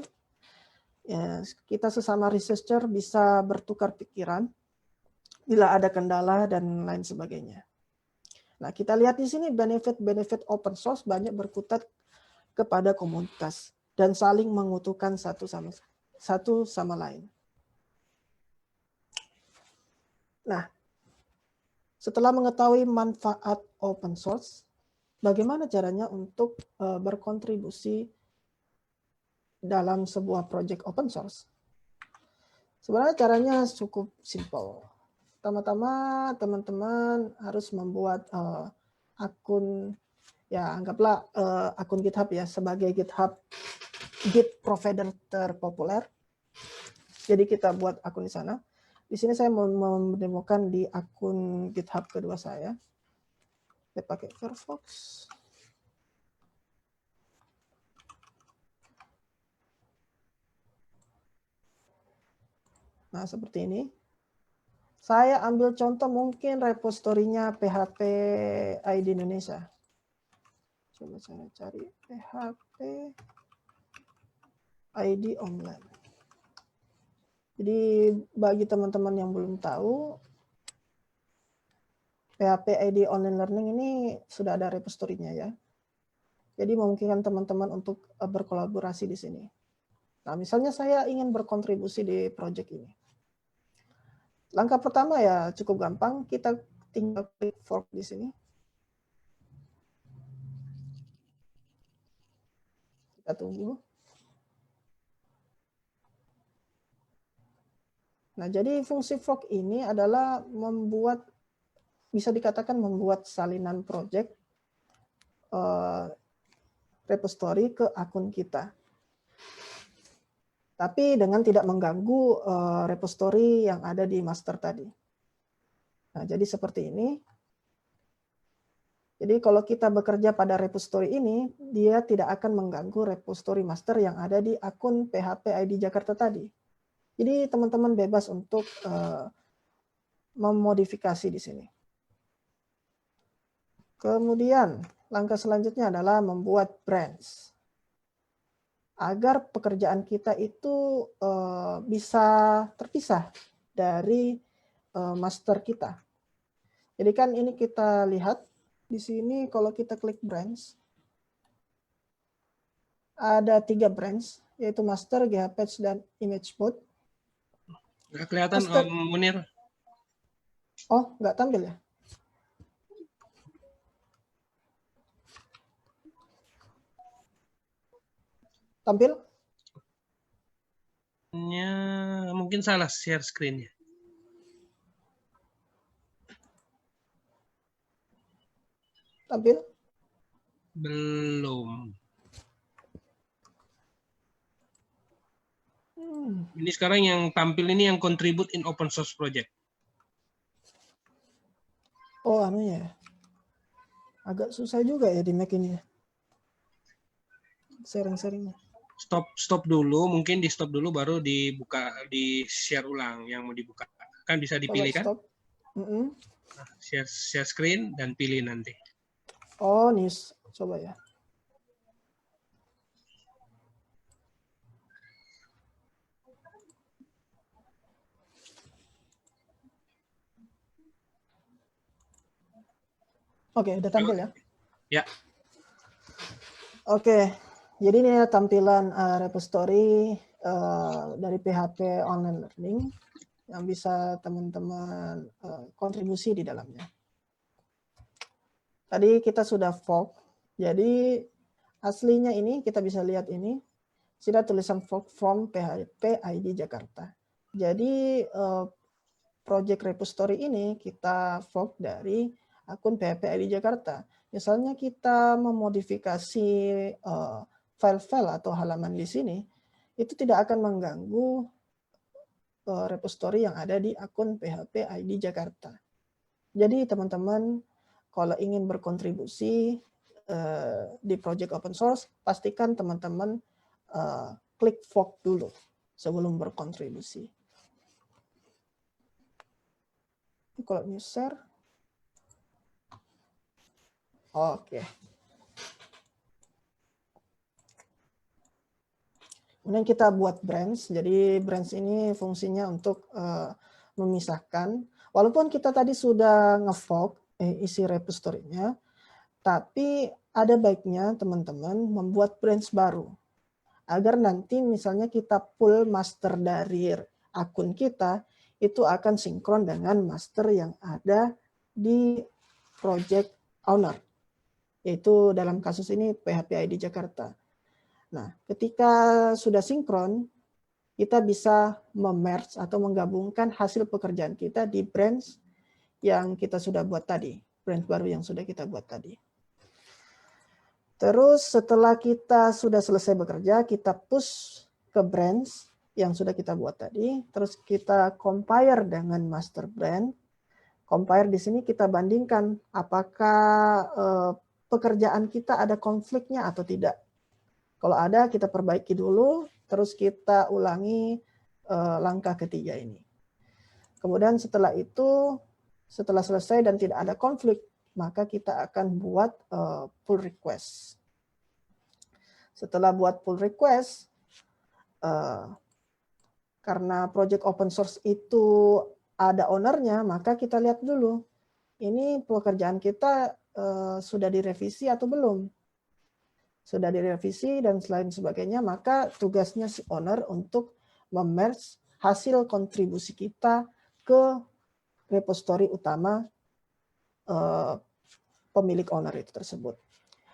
Ya, kita sesama researcher bisa bertukar pikiran bila ada kendala dan lain sebagainya. Nah, kita lihat di sini benefit-benefit open source banyak berkutat kepada komunitas dan saling menguntungkan satu sama lain. Nah, setelah mengetahui manfaat open source, bagaimana caranya untuk berkontribusi dalam sebuah project open source? Sebenarnya caranya cukup simple. Pertama-tama teman-teman harus membuat akun, ya anggaplah akun GitHub ya, sebagai GitHub Git provider terpopuler. Jadi kita buat akun di sana. Di sini saya mau mendemokan di akun GitHub kedua saya. Saya pakai Firefox. Nah, seperti ini. Saya ambil contoh mungkin repositorinya PHP ID Indonesia. Coba saya cari PHP ID online. Jadi bagi teman-teman yang belum tahu, PHP ID Online Learning ini sudah ada repositorinya ya. Jadi memungkinkan teman-teman untuk berkolaborasi di sini. Nah, misalnya saya ingin berkontribusi di project ini. Langkah pertama ya cukup gampang, kita tinggal klik fork di sini. Kita tunggu. Nah, jadi fungsi fork ini adalah membuat, bisa dikatakan membuat salinan project repository ke akun kita. Tapi dengan tidak mengganggu repository yang ada di master tadi. Nah, jadi seperti ini. Jadi kalau kita bekerja pada repository ini, dia tidak akan mengganggu repository master yang ada di akun PHP ID Jakarta tadi. Jadi teman-teman bebas untuk memodifikasi di sini. Kemudian langkah selanjutnya adalah membuat branch. Agar pekerjaan kita itu bisa terpisah dari master kita. Jadi kan ini kita lihat di sini kalau kita klik branch, ada 3 branch, yaitu master, GHPatch, dan image mode. Nggak kelihatan Master. Om Munir. Oh, nggak tampil ya? Tampil? Mungkin salah share screen-nya. Tampil? Belum. Ini sekarang yang tampil ini yang contribute in open source project. Oh, anunya. Agak susah juga ya di Mac ini. Sharing-sharingnya. Stop dulu, mungkin di stop dulu baru dibuka, di share ulang yang mau dibuka. Kan bisa dipilih kan? Stop. Nah, share screen dan pilih nanti. Oh, news. Coba ya. Oke, udah tampil ya? Ya. Oke, jadi ini tampilan repository dari PHP Online Learning yang bisa teman-teman kontribusi di dalamnya. Tadi kita sudah fork, jadi aslinya ini kita bisa lihat ini, sudah tulisan fork from PHP ID Jakarta. Jadi project repository ini kita fork dari akun PHP ID Jakarta. Misalnya kita memodifikasi file-file atau halaman di sini itu tidak akan mengganggu repository yang ada di akun PHP ID Jakarta. Jadi teman-teman kalau ingin berkontribusi di project open source, pastikan teman-teman klik fork dulu sebelum berkontribusi. Kalau new share, oke. Kemudian kita buat branch. Jadi branch ini fungsinya untuk memisahkan. Walaupun kita tadi sudah nge-fork isi repository-nya, tapi ada baiknya teman-teman membuat branch baru. Agar nanti misalnya kita pull master dari akun kita, itu akan sinkron dengan master yang ada di project owner. Yaitu dalam kasus ini PHP ID Jakarta. Nah, ketika sudah sinkron, kita bisa memerge atau menggabungkan hasil pekerjaan kita di branch yang kita sudah buat tadi, branch baru yang sudah kita buat tadi. Terus setelah kita sudah selesai bekerja, kita push ke branch yang sudah kita buat tadi, terus kita compare dengan master branch. Compare di sini kita bandingkan apakah pekerjaan kita ada konfliknya atau tidak. Kalau ada, kita perbaiki dulu, terus kita ulangi langkah ketiga ini. Kemudian setelah itu, setelah selesai dan tidak ada konflik, maka kita akan buat pull request. Setelah buat pull request, karena project open source itu ada ownernya, maka kita lihat dulu, ini pekerjaan kita sudah direvisi atau belum. Sudah direvisi dan selain sebagainya, maka tugasnya si owner untuk memerge hasil kontribusi kita ke repository utama pemilik owner itu tersebut.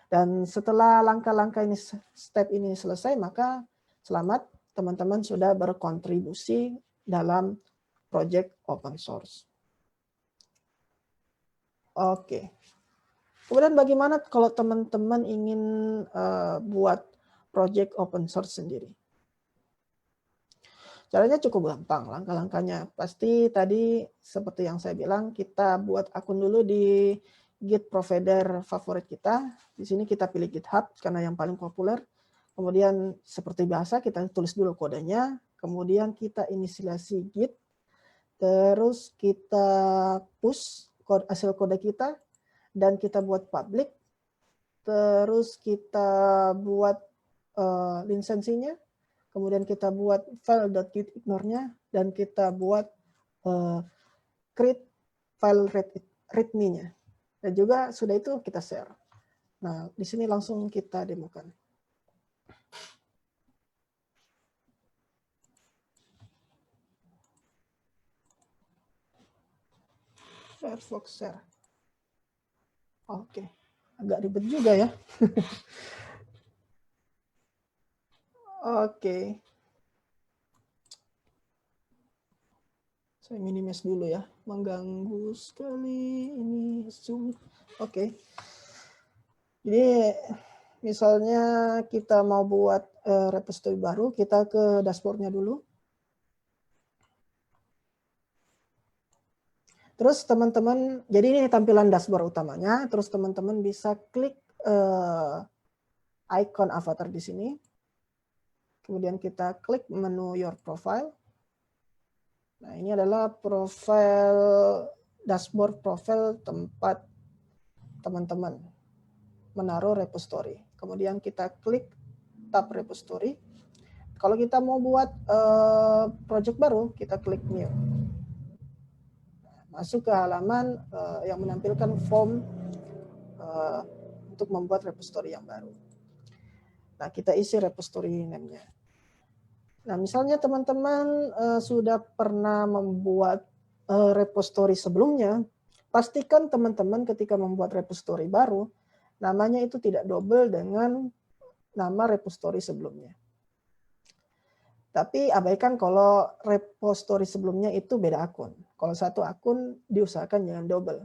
Dan setelah langkah-langkah ini, step ini selesai, maka selamat teman-teman sudah berkontribusi dalam project open source. Oke. Kemudian bagaimana kalau teman-teman ingin buat project open source sendiri? Caranya cukup gampang, langkah-langkahnya. Pasti tadi seperti yang saya bilang, kita buat akun dulu di Git provider favorit kita. Di sini kita pilih GitHub karena yang paling populer. Kemudian seperti biasa kita tulis dulu kodenya. Kemudian kita inisiasi Git. Terus kita push hasil kode kita. Dan kita buat public, terus kita buat lisensinya, kemudian kita buat file.gitignore-nya, dan kita buat create file readme-nya. Dan juga sudah itu kita share. Nah, di sini langsung kita demokan. Firefox share. Oke, agak ribet juga ya. Oke. Saya minimize dulu ya, mengganggu sekali ini Zoom. Oke. Jadi misalnya kita mau buat repository baru, kita ke dashboard-nya dulu. Terus teman-teman, jadi ini tampilan dashboard utamanya, terus teman-teman bisa klik icon avatar di sini. Kemudian kita klik menu Your Profile. Nah, ini adalah dashboard profile tempat teman-teman menaruh repository. Kemudian kita klik tab repository. Kalau kita mau buat project baru, kita klik New. Masuk ke halaman yang menampilkan form untuk membuat repository yang baru. Nah, kita isi repository name-nya. Nah, misalnya teman-teman sudah pernah membuat repository sebelumnya, pastikan teman-teman ketika membuat repository baru, namanya itu tidak double dengan nama repository sebelumnya. Tapi abaikan kalau repository sebelumnya itu beda akun. Kalau satu akun diusahakan jangan double.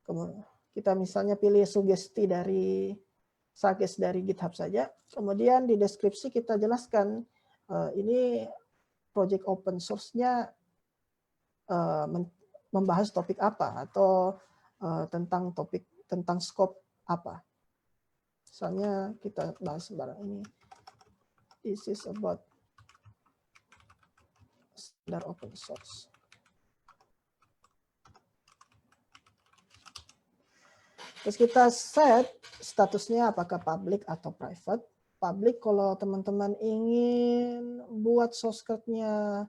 Kemudian kita misalnya pilih sugesti dari suggest dari GitHub saja. Kemudian di deskripsi kita jelaskan ini project open source-nya membahas topik apa atau tentang scope apa. Misalnya kita bahas barang ini. This is about standard open source. Terus kita set statusnya apakah public atau private. Public kalau teman-teman ingin buat source code-nya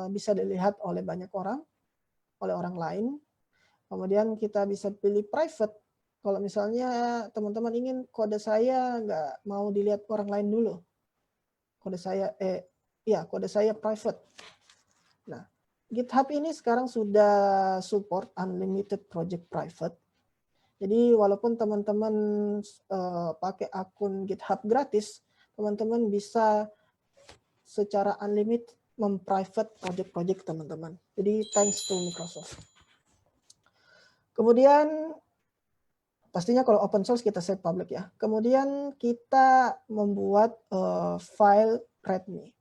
bisa dilihat oleh banyak orang, oleh orang lain. Kemudian kita bisa pilih private. Kalau misalnya teman-teman ingin kode saya nggak mau dilihat orang lain dulu. Kode saya private. Nah, GitHub ini sekarang sudah support unlimited project private. Jadi walaupun teman-teman pakai akun GitHub gratis, teman-teman bisa secara unlimited memprivate project-project teman-teman. Jadi thanks to Microsoft. Kemudian pastinya kalau open source kita set public ya. Kemudian kita membuat file README.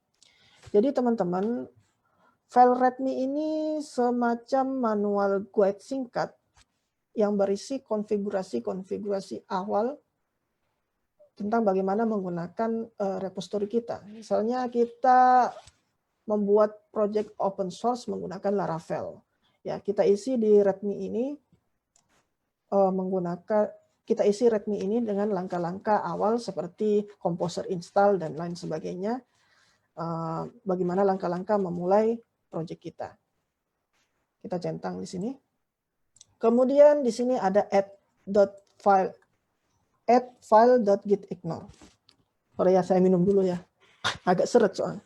Jadi teman-teman, file README ini semacam manual guide singkat yang berisi konfigurasi awal tentang bagaimana menggunakan repository kita. Misalnya kita membuat project open source menggunakan Laravel. Ya, kita isi di README ini README ini dengan langkah-langkah awal seperti Composer install dan lain sebagainya. Bagaimana langkah-langkah memulai project kita. Kita centang di sini. Kemudian di sini ada add file.gitignore. Sorry ya, saya minum dulu ya. Agak seret soalnya.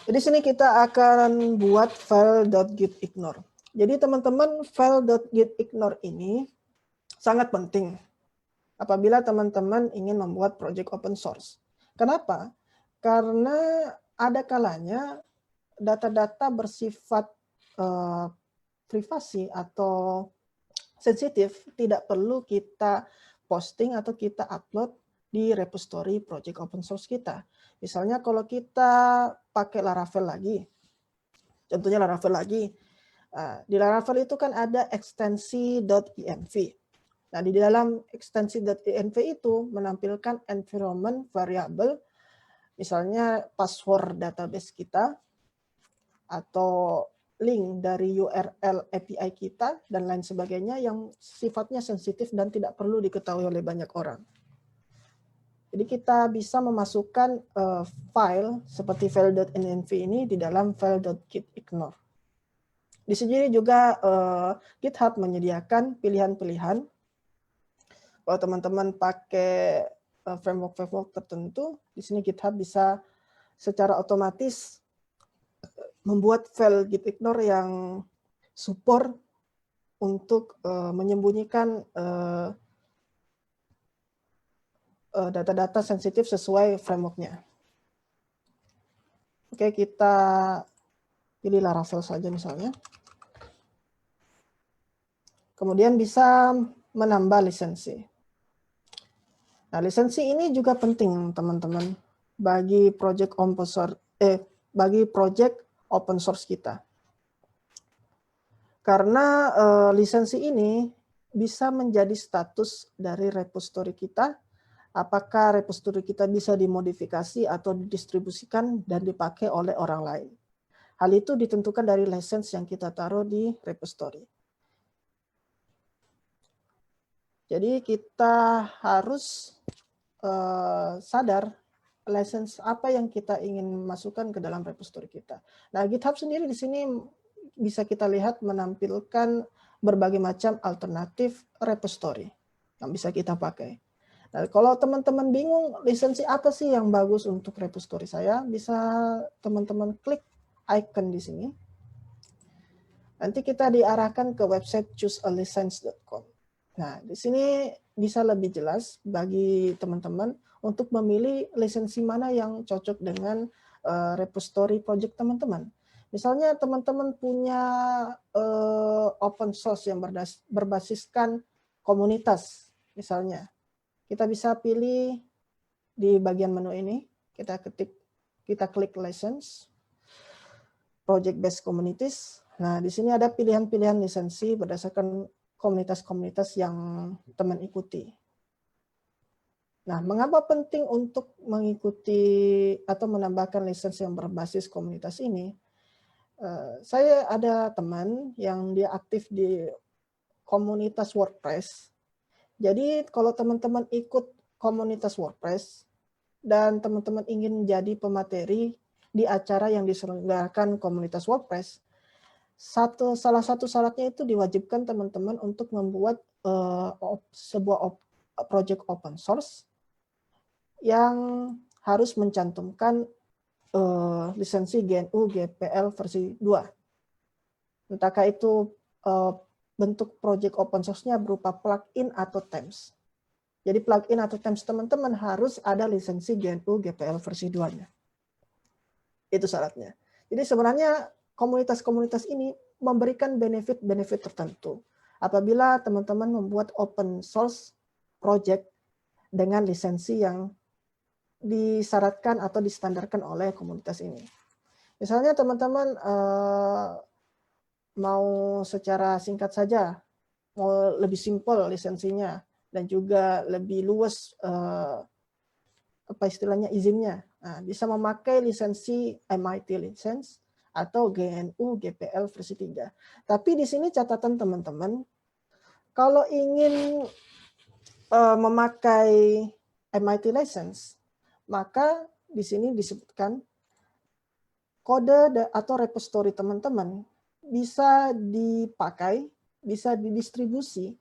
Jadi sini kita akan buat file.gitignore. Jadi teman-teman, file.gitignore ini sangat penting apabila teman-teman ingin membuat project open source. Kenapa? Karena ada kalanya data-data bersifat privasi atau sensitif tidak perlu kita posting atau kita upload di repository project open source kita. Misalnya kalau kita pakai Laravel lagi, contohnya Laravel lagi, di Laravel itu kan ada ekstensi.env. Nah, di dalam ekstensi.env itu menampilkan environment variable, misalnya password database kita, atau link dari URL API kita, dan lain sebagainya yang sifatnya sensitif dan tidak perlu diketahui oleh banyak orang. Jadi kita bisa memasukkan file seperti file.env ini di dalam file.gitignore. Di sini juga GitHub menyediakan pilihan-pilihan. Kalau teman-teman pakai framework tertentu, di sini GitHub bisa secara otomatis membuat file gitignore yang support untuk menyembunyikan data-data sensitif sesuai framework-nya. Oke, kita pilih Laravel saja misalnya. Kemudian bisa menambah lisensi. Nah, lisensi ini juga penting, teman-teman, bagi project open source kita. Karena lisensi ini bisa menjadi status dari repository kita, apakah repository kita bisa dimodifikasi atau didistribusikan dan dipakai oleh orang lain. Hal itu ditentukan dari lisensi yang kita taruh di repository. Jadi kita harus sadar license apa yang kita ingin masukkan ke dalam repository kita. Nah, GitHub sendiri di sini bisa kita lihat menampilkan berbagai macam alternatif repository yang bisa kita pakai. Nah, kalau teman-teman bingung lisensi apa sih yang bagus untuk repository saya, bisa teman-teman klik icon di sini. Nanti kita diarahkan ke website choosealicense.com. Nah, di sini bisa lebih jelas bagi teman-teman untuk memilih lisensi mana yang cocok dengan repository project teman-teman. Misalnya teman-teman punya open source yang berbasiskan komunitas. Misalnya, kita bisa pilih di bagian menu ini, kita klik license, project based communities. Nah, di sini ada pilihan-pilihan lisensi berdasarkan komunitas-komunitas yang teman ikuti. Nah, mengapa penting untuk mengikuti atau menambahkan lisensi yang berbasis komunitas ini? Saya ada teman yang dia aktif di komunitas WordPress. Jadi kalau teman-teman ikut komunitas WordPress dan teman-teman ingin jadi pemateri di acara yang diselenggarakan komunitas WordPress, salah satu syaratnya itu diwajibkan teman-teman untuk membuat sebuah project open source yang harus mencantumkan lisensi GNU GPL versi 2. Entahkah itu bentuk project open source-nya berupa plugin atau themes. Jadi plugin atau themes teman-teman harus ada lisensi GNU GPL versi 2-nya. Itu syaratnya. Jadi sebenarnya komunitas-komunitas ini memberikan benefit-benefit tertentu apabila teman-teman membuat open source project dengan lisensi yang disyaratkan atau distandarkan oleh komunitas ini. Misalnya teman-teman mau secara singkat saja, mau lebih simpel lisensinya dan juga lebih luas apa istilahnya izinnya. Nah, bisa memakai lisensi MIT license atau GNU GPL versi 3. Tapi di sini catatan teman-teman, kalau ingin memakai MIT license, maka di sini disebutkan kode atau repository teman-teman bisa dipakai, bisa didistribusi,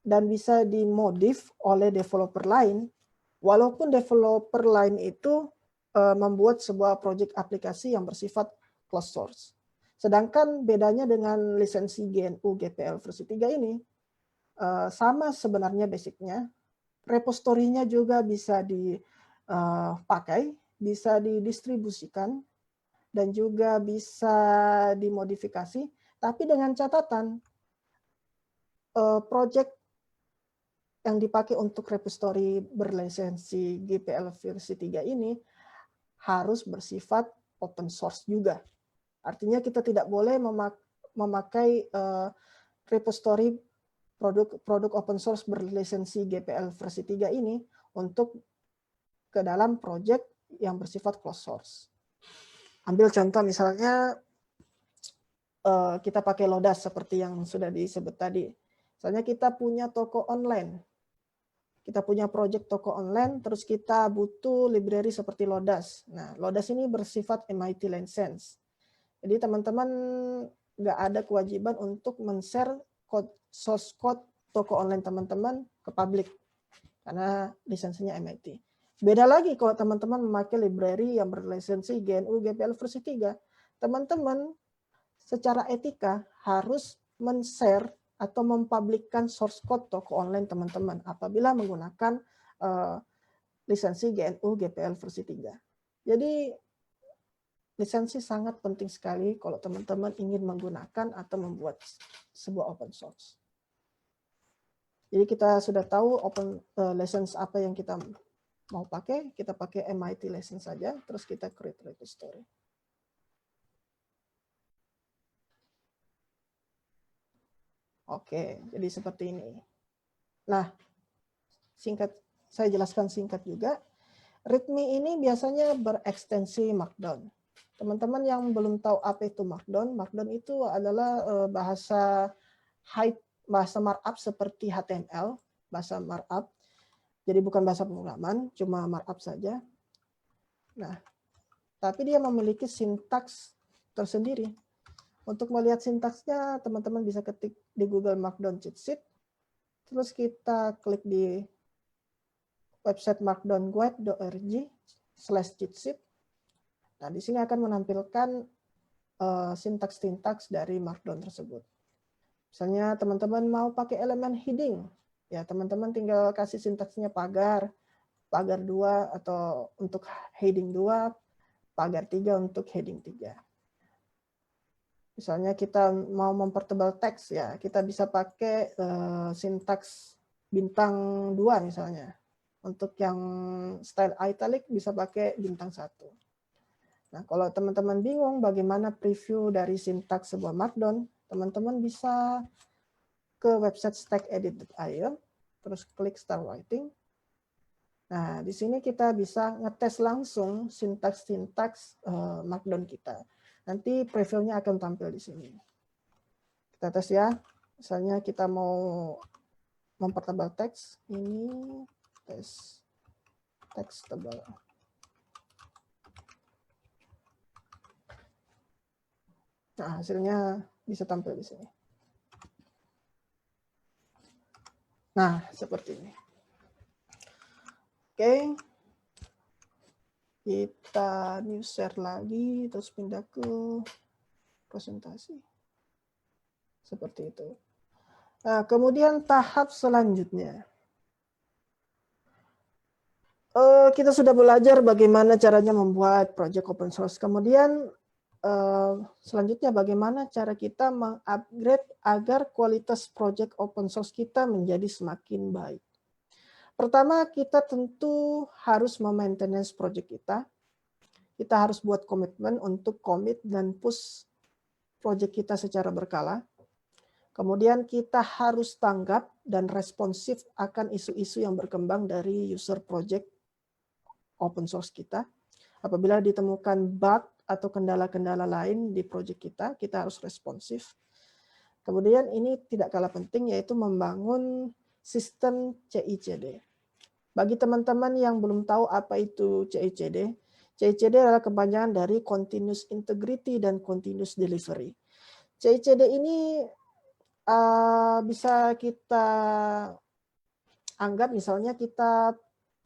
dan bisa dimodif oleh developer lain, walaupun developer lain itu membuat sebuah project aplikasi yang bersifat closed source. Sedangkan bedanya dengan lisensi GNU GPL versi 3 ini, sama sebenarnya basicnya, repositorinya juga bisa dipakai, bisa didistribusikan, dan juga bisa dimodifikasi, tapi dengan catatan project yang dipakai untuk repository berlisensi GPL versi 3 ini harus bersifat open source juga. Artinya kita tidak boleh memakai repository produk open source berlisensi GPL versi 3 ini untuk ke dalam project yang bersifat closed source. Ambil contoh misalnya kita pakai Lodash seperti yang sudah disebut tadi. Misalnya kita punya toko online. Kita punya project toko online, terus kita butuh library seperti Lodash. Nah, Lodash ini bersifat MIT license. Jadi teman-teman nggak ada kewajiban untuk men-share source code toko online teman-teman ke publik karena lisensinya MIT. Beda lagi kalau teman-teman memakai library yang berlisensi GNU GPL versi 3. Teman-teman secara etika harus men-share atau mempublikkan source code toko online teman-teman apabila menggunakan lisensi GNU GPL versi 3. Jadi lisensi sangat penting sekali kalau teman-teman ingin menggunakan atau membuat sebuah open source. Jadi kita sudah tahu license apa yang kita mau pakai, kita pakai MIT license saja, terus kita create repository. Oke, jadi seperti ini. Nah, saya jelaskan singkat juga. README ini biasanya berekstensi Markdown. Teman-teman yang belum tahu apa itu Markdown, Markdown itu adalah bahasa markup seperti HTML, bahasa markup. Jadi bukan bahasa pemrograman, cuma markup saja. Nah, tapi dia memiliki sintaks tersendiri. Untuk melihat sintaksnya, teman-teman bisa ketik di Google Markdown cheat sheet. Terus kita klik di website markdownguide.org/cheat sheet. Nah, di sini akan menampilkan sintaks-sintaks dari Markdown tersebut. Misalnya teman-teman mau pakai elemen heading, ya teman-teman tinggal kasih sintaksnya pagar 2 atau untuk heading 2, pagar 3 untuk heading 3. Misalnya kita mau mempertebal teks ya, kita bisa pakai sintaks bintang 2 misalnya. Untuk yang style italic bisa pakai bintang 1. Nah, kalau teman-teman bingung bagaimana preview dari sintaks sebuah Markdown, teman-teman bisa ke website stackedit.io, terus klik Start Writing. Nah, di sini kita bisa ngetes langsung sintaks-sintaks Markdown kita. Nanti previewnya akan tampil di sini. Kita tes ya. Misalnya kita mau mempertebal teks, ini tes teks tebal. Nah, hasilnya bisa tampil di sini. Nah, seperti ini. Oke. Kita new share lagi, terus pindah ke presentasi. Seperti itu. Nah, kemudian tahap selanjutnya. Kita sudah belajar bagaimana caranya membuat project open source. Kemudian selanjutnya bagaimana cara kita mengupgrade agar kualitas project open source kita menjadi semakin baik. Pertama, kita tentu harus memaintenance project kita. Kita harus buat komitmen untuk commit dan push project kita secara berkala. Kemudian kita harus tanggap dan responsif akan isu-isu yang berkembang dari user project open source kita. Apabila ditemukan bug atau kendala-kendala lain di project kita, kita harus responsif. Kemudian ini tidak kalah penting yaitu membangun sistem CI/CD. Bagi teman-teman yang belum tahu apa itu CI/CD, CI/CD adalah kepanjangan dari Continuous Integrity dan Continuous Delivery. CI/CD ini bisa kita anggap misalnya kita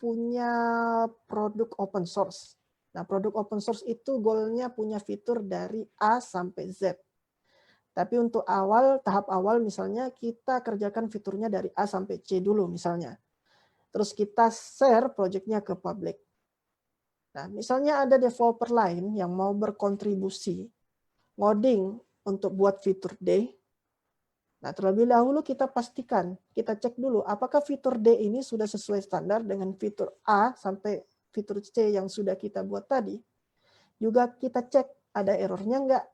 punya produk open source. Nah, produk open source itu goalnya punya fitur dari A sampai Z. Tapi untuk tahap awal misalnya kita kerjakan fiturnya dari A sampai C dulu misalnya. Terus kita share projectnya ke public. Nah, misalnya ada developer lain yang mau berkontribusi ngoding untuk buat fitur D. Nah, terlebih dahulu kita pastikan, kita cek dulu apakah fitur D ini sudah sesuai standar dengan fitur A sampai fitur C yang sudah kita buat tadi. Juga kita cek ada errornya enggak,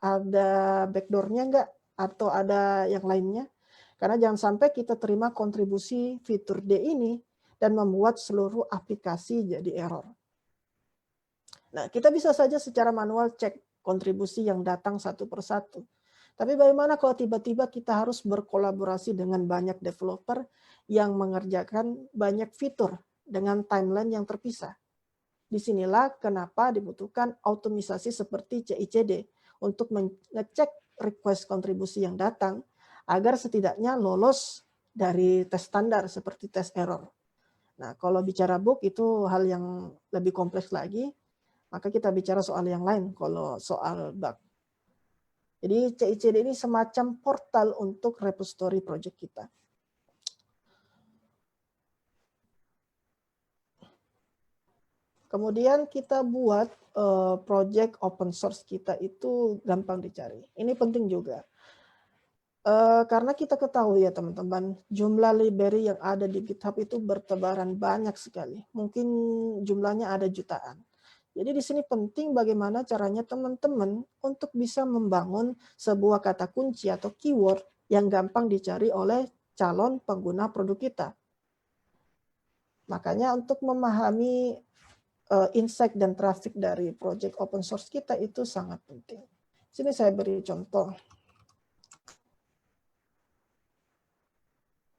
ada backdoor-nya enggak, atau ada yang lainnya. Karena jangan sampai kita terima kontribusi fitur D ini dan membuat seluruh aplikasi jadi error. Nah, kita bisa saja secara manual cek kontribusi yang datang satu persatu. Tapi bagaimana kalau tiba-tiba kita harus berkolaborasi dengan banyak developer yang mengerjakan banyak fitur dengan timeline yang terpisah. Disinilah kenapa dibutuhkan otomisasi seperti CI/CD untuk mengecek request kontribusi yang datang agar setidaknya lolos dari tes standar seperti tes error. Nah, kalau bicara bug itu hal yang lebih kompleks lagi, maka kita bicara soal yang lain kalau soal bug. Jadi CI/CD ini semacam portal untuk repository project kita. Kemudian kita buat project open source kita itu gampang dicari. Ini penting juga. Karena kita ketahui ya teman-teman, jumlah library yang ada di GitHub itu bertebaran banyak sekali. Mungkin jumlahnya ada jutaan. Jadi di sini penting bagaimana caranya teman-teman untuk bisa membangun sebuah kata kunci atau keyword yang gampang dicari oleh calon pengguna produk kita. Makanya untuk memahami insight dan traffic dari project open source kita itu sangat penting. Sini saya beri contoh.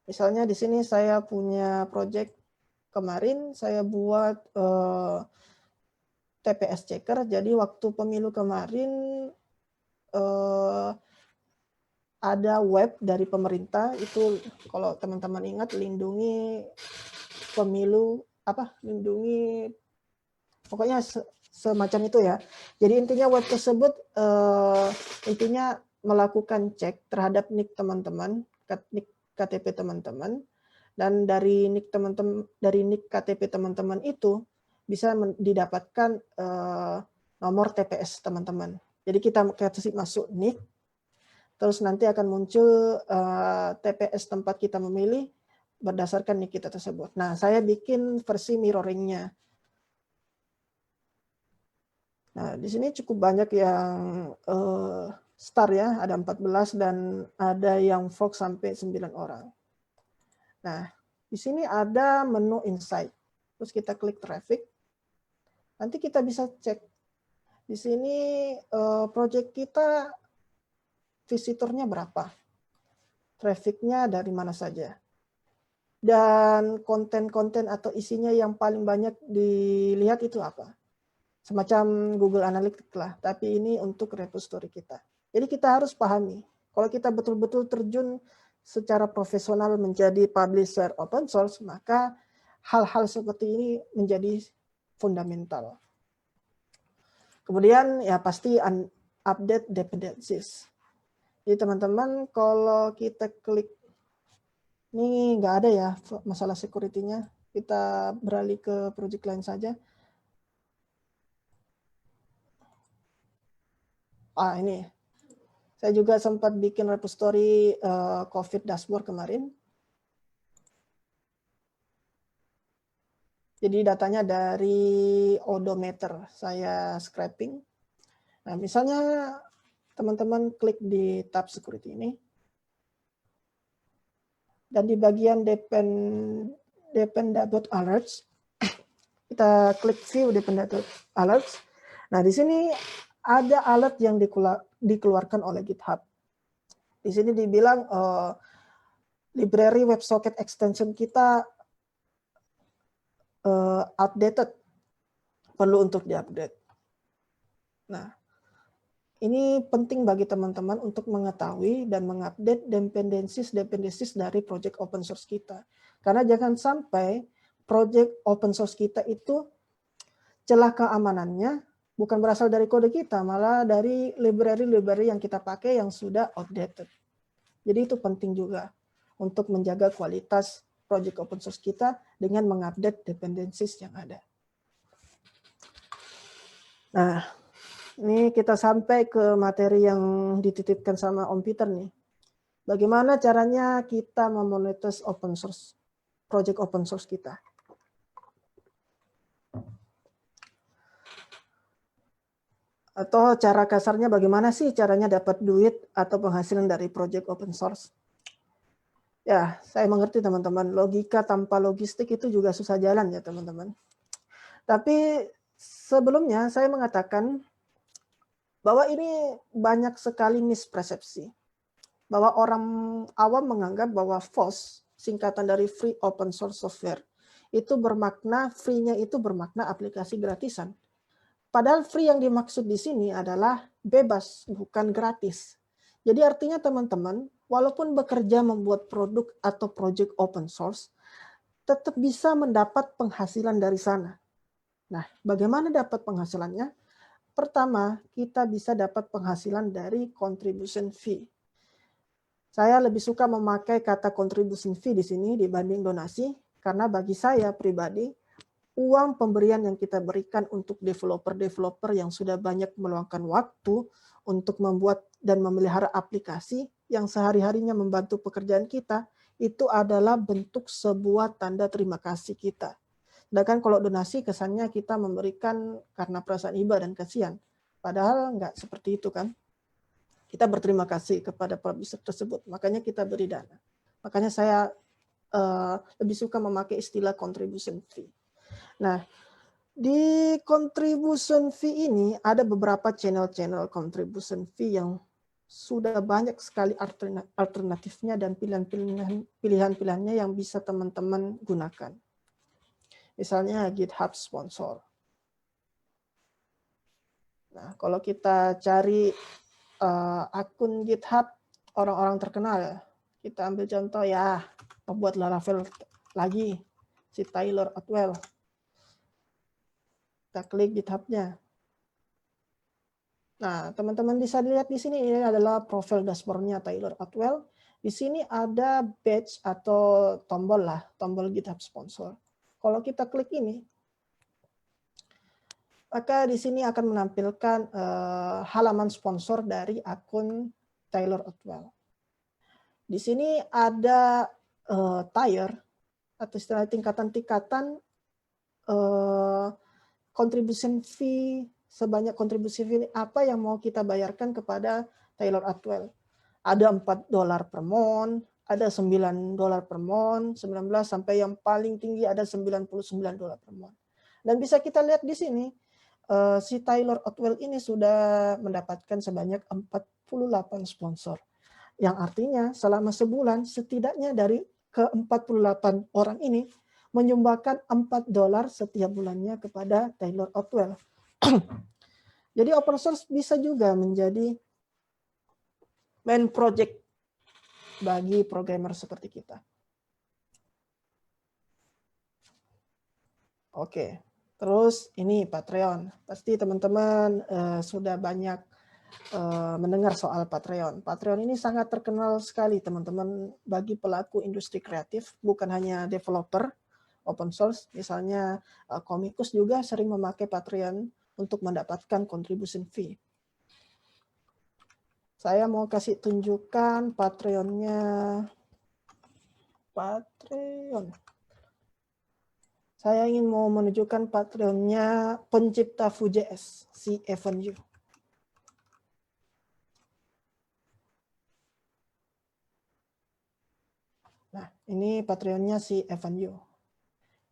Misalnya di sini saya punya project kemarin saya buat TPS checker. Jadi waktu pemilu kemarin ada web dari pemerintah itu kalau teman-teman ingat lindungi pemilu lindungi pokoknya semacam itu ya. Jadi intinya web tersebut intinya melakukan cek terhadap nick teman-teman, nick KTP teman-teman, dan dari nick KTP teman-teman itu bisa didapatkan nomor TPS teman-teman. Jadi kita kasih masuk nick, terus nanti akan muncul TPS tempat kita memilih berdasarkan nick kita tersebut. Nah, saya bikin versi mirroringnya. Nah, di sini cukup banyak yang star ya, ada 14 dan ada yang Fox sampai 9 orang. Nah, di sini ada menu insight. Terus kita klik traffic. Nanti kita bisa cek. Di sini project kita visitornya berapa. Trafficnya dari mana saja. Dan konten-konten atau isinya yang paling banyak dilihat itu apa. Semacam Google Analytics lah. Tapi ini untuk repository kita. Jadi kita harus pahami. Kalau kita betul-betul terjun secara profesional menjadi publisher open source, maka hal-hal seperti ini menjadi fundamental. Kemudian ya pasti update dependencies. Jadi teman-teman kalau kita klik, ini nggak ada ya masalah security-nya. Kita beralih ke project lain saja. Ini. Saya juga sempat bikin repository COVID dashboard kemarin. Jadi datanya dari odometer, saya scraping. Nah, misalnya teman-teman klik di tab security ini. Dan di bagian dependa.alerts, kita klik view dependa.alerts. Nah, di sini ada alert yang dikeluarkan oleh GitHub. Di sini dibilang library WebSocket extension kita outdated, perlu untuk diupdate. Nah, ini penting bagi teman-teman untuk mengetahui dan mengupdate dependencies dari project open source kita. Karena jangan sampai project open source kita itu celah keamanannya bukan berasal dari kode kita, malah dari library yang kita pakai yang sudah outdated. Jadi itu penting juga untuk menjaga kualitas project open source kita dengan mengupdate dependencies yang ada. Nah, ini kita sampai ke materi yang dititipkan sama Om Peter nih. Bagaimana caranya kita memonetize open source, project open source kita. Atau cara kasarnya bagaimana sih caranya dapat duit atau penghasilan dari project open source? Ya, saya mengerti teman-teman, logika tanpa logistik itu juga susah jalan ya teman-teman. Tapi sebelumnya saya mengatakan bahwa ini banyak sekali mispersepsi. Bahwa orang awam menganggap bahwa FOSS, singkatan dari Free Open Source Software, itu bermakna, free-nya itu bermakna aplikasi gratisan. Padahal free yang dimaksud di sini adalah bebas, bukan gratis. Jadi artinya teman-teman, walaupun bekerja membuat produk atau project open source, tetap bisa mendapat penghasilan dari sana. Nah, bagaimana dapat penghasilannya? Pertama, kita bisa dapat penghasilan dari contribution fee. Saya lebih suka memakai kata contribution fee di sini dibanding donasi, karena bagi saya pribadi, uang pemberian yang kita berikan untuk developer-developer yang sudah banyak meluangkan waktu untuk membuat dan memelihara aplikasi yang sehari-harinya membantu pekerjaan kita, itu adalah bentuk sebuah tanda terima kasih kita. Sedangkan kalau donasi kesannya kita memberikan karena perasaan iba dan kasihan. Padahal nggak seperti itu kan. Kita berterima kasih kepada publisher tersebut, makanya kita beri dana. Makanya saya lebih suka memakai istilah contribution fee. Nah, di contribution fee ini ada beberapa channel-channel contribution fee yang sudah banyak sekali alternatifnya dan pilihan-pilihannya yang bisa teman-teman gunakan. Misalnya GitHub sponsor. Nah, kalau kita cari akun GitHub orang-orang terkenal, kita ambil contoh ya, pembuat Laravel lagi, si Tyler Otwell. Kita klik GitHub-nya. Nah, teman-teman bisa lihat di sini ini adalah profil dashboard-nya Tyler Otwell. Di sini ada badge atau tombol lah, tombol GitHub sponsor. Kalau kita klik ini, Maka di sini akan menampilkan halaman sponsor dari akun Taylor Otwell. Di sini ada tier atau istilah tingkatan-tingkatan contribution fee, sebanyak kontribusi fee apa yang mau kita bayarkan kepada Taylor Otwell. Ada $4 per month, ada $9 per month, 19 sampai yang paling tinggi ada $99 per month. Dan bisa kita lihat di sini, si Taylor Otwell ini sudah mendapatkan sebanyak 48 sponsor. Yang artinya selama sebulan setidaknya dari ke-48 orang ini menyumbangkan $4 setiap bulannya kepada Taylor Otwell. Jadi open source bisa juga menjadi main project bagi programmer seperti kita. Oke, terus ini Patreon. Pasti teman-teman sudah banyak mendengar soal Patreon. Patreon ini sangat terkenal sekali teman-teman bagi pelaku industri kreatif, bukan hanya developer open source. Misalnya komikus juga sering memakai Patreon untuk mendapatkan contribution fee. Saya mau kasih tunjukkan Patreon-nya. Patreon. Saya ingin mau menunjukkan Patreon-nya pencipta Vue.js, si Evan You. Nah, ini Patreon-nya si Evan You,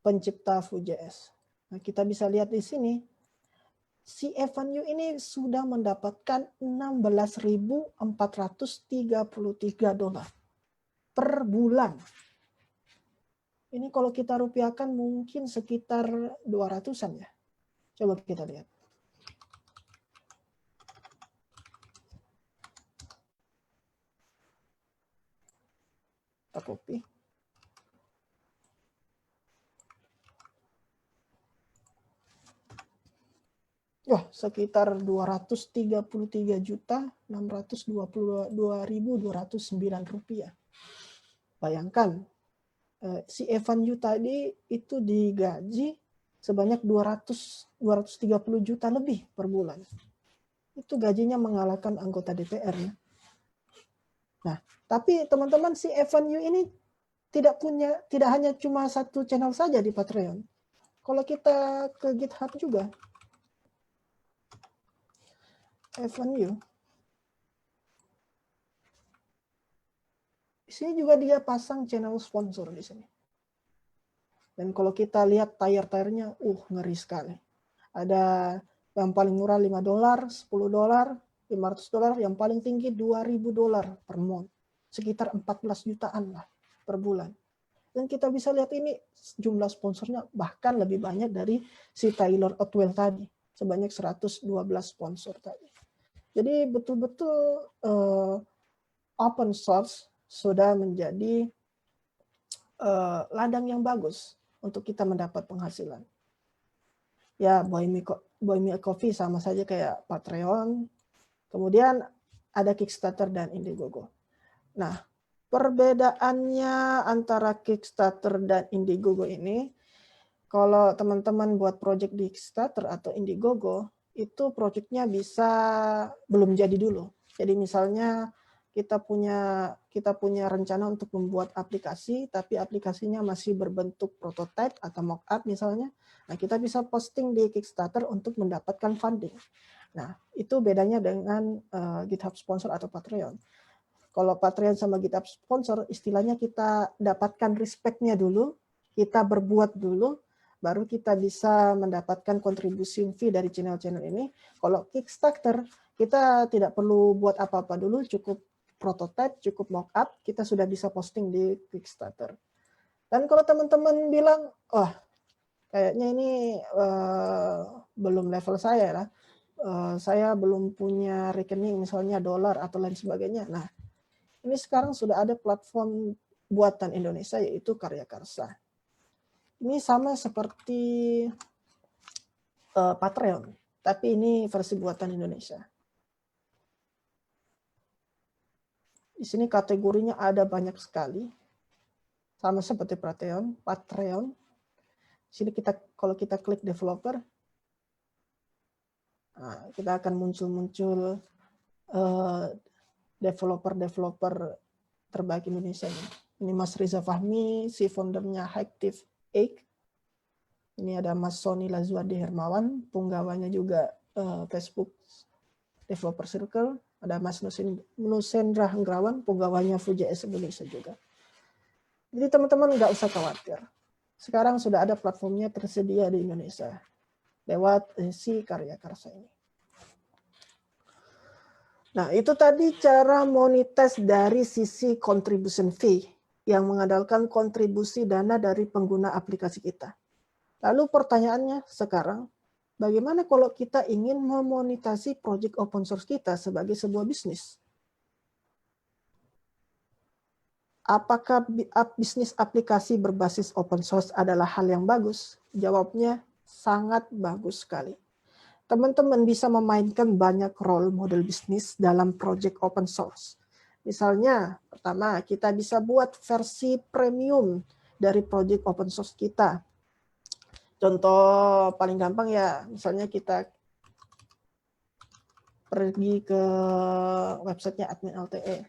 pencipta Vue.js. Nah, kita bisa lihat di sini, si Evan You ini sudah mendapatkan $16.433 per bulan. Ini kalau kita rupiahkan mungkin sekitar 200-an ya. Coba kita lihat. Kita copy. Wah, sekitar 233.622.209 rupiah. Bayangkan, si Evan You tadi itu digaji sebanyak 230 juta lebih per bulan. Itu gajinya mengalahkan anggota DPR. Ya. Nah, tapi teman-teman si Evan You ini tidak hanya cuma satu channel saja di Patreon. Kalau kita ke GitHub juga, Evan You, di sini juga dia pasang channel sponsor di sini. Dan kalau kita lihat tier-tiernya, ngeri sekali. Ada yang paling murah $5, $10, $500, yang paling tinggi $2.000 per month. Sekitar 14 jutaan lah per bulan. Dan kita bisa lihat ini jumlah sponsornya bahkan lebih banyak dari si Taylor Otwell tadi. Sebanyak 112 sponsor tadi. Jadi betul-betul open source sudah menjadi ladang yang bagus untuk kita mendapat penghasilan. Ya, Buy Me a Coffee sama saja kayak Patreon. Kemudian ada Kickstarter dan Indiegogo. Nah, perbedaannya antara Kickstarter dan Indiegogo ini, kalau teman-teman buat project di Kickstarter atau Indiegogo, itu projectnya bisa belum jadi dulu. Jadi misalnya kita punya rencana untuk membuat aplikasi, tapi aplikasinya masih berbentuk prototype atau mock-up misalnya. Nah, kita bisa posting di Kickstarter untuk mendapatkan funding. Nah, itu bedanya dengan GitHub sponsor atau Patreon. Kalau Patreon sama GitHub sponsor, istilahnya kita dapatkan respect-nya dulu, kita berbuat dulu, baru kita bisa mendapatkan kontribusi fee dari channel-channel ini. Kalau Kickstarter, kita tidak perlu buat apa-apa dulu, cukup prototype, cukup mock-up, kita sudah bisa posting di Kickstarter. Dan kalau teman-teman bilang, wah, kayaknya ini belum level saya lah, saya belum punya rekening misalnya dolar atau lain sebagainya. Nah, ini sekarang sudah ada platform buatan Indonesia yaitu Karya Karsa. Ini sama seperti Patreon, tapi ini versi buatan Indonesia. Di sini kategorinya ada banyak sekali, sama seperti Patreon. Di sini kalau kita klik developer, Nah, kita akan muncul-muncul developer-developer terbaik Indonesia ini. Ini Mas Riza Fahmi, si foundernya Hiktiv 8. Ini ada Mas Sony Lazuardi Hermawan, punggawanya juga Facebook Developer Circle. Ada Mas Nusendra Hengrawan, punggawanya Fuji.s Indonesia juga. Jadi teman-teman nggak usah khawatir. Sekarang sudah ada platformnya tersedia di Indonesia lewat si Karya Karsa ini. Nah, itu tadi cara monetize dari sisi contribution fee yang mengandalkan kontribusi dana dari pengguna aplikasi kita. Lalu pertanyaannya sekarang, bagaimana kalau kita ingin memonetasi project open source kita sebagai sebuah bisnis? Apakah bisnis aplikasi berbasis open source adalah hal yang bagus? Jawabnya sangat bagus sekali. Teman-teman bisa memainkan banyak role model bisnis dalam project open source. Misalnya, pertama, kita bisa buat versi premium dari project open source kita. Contoh paling gampang ya, misalnya kita pergi ke websitenya admin LTE.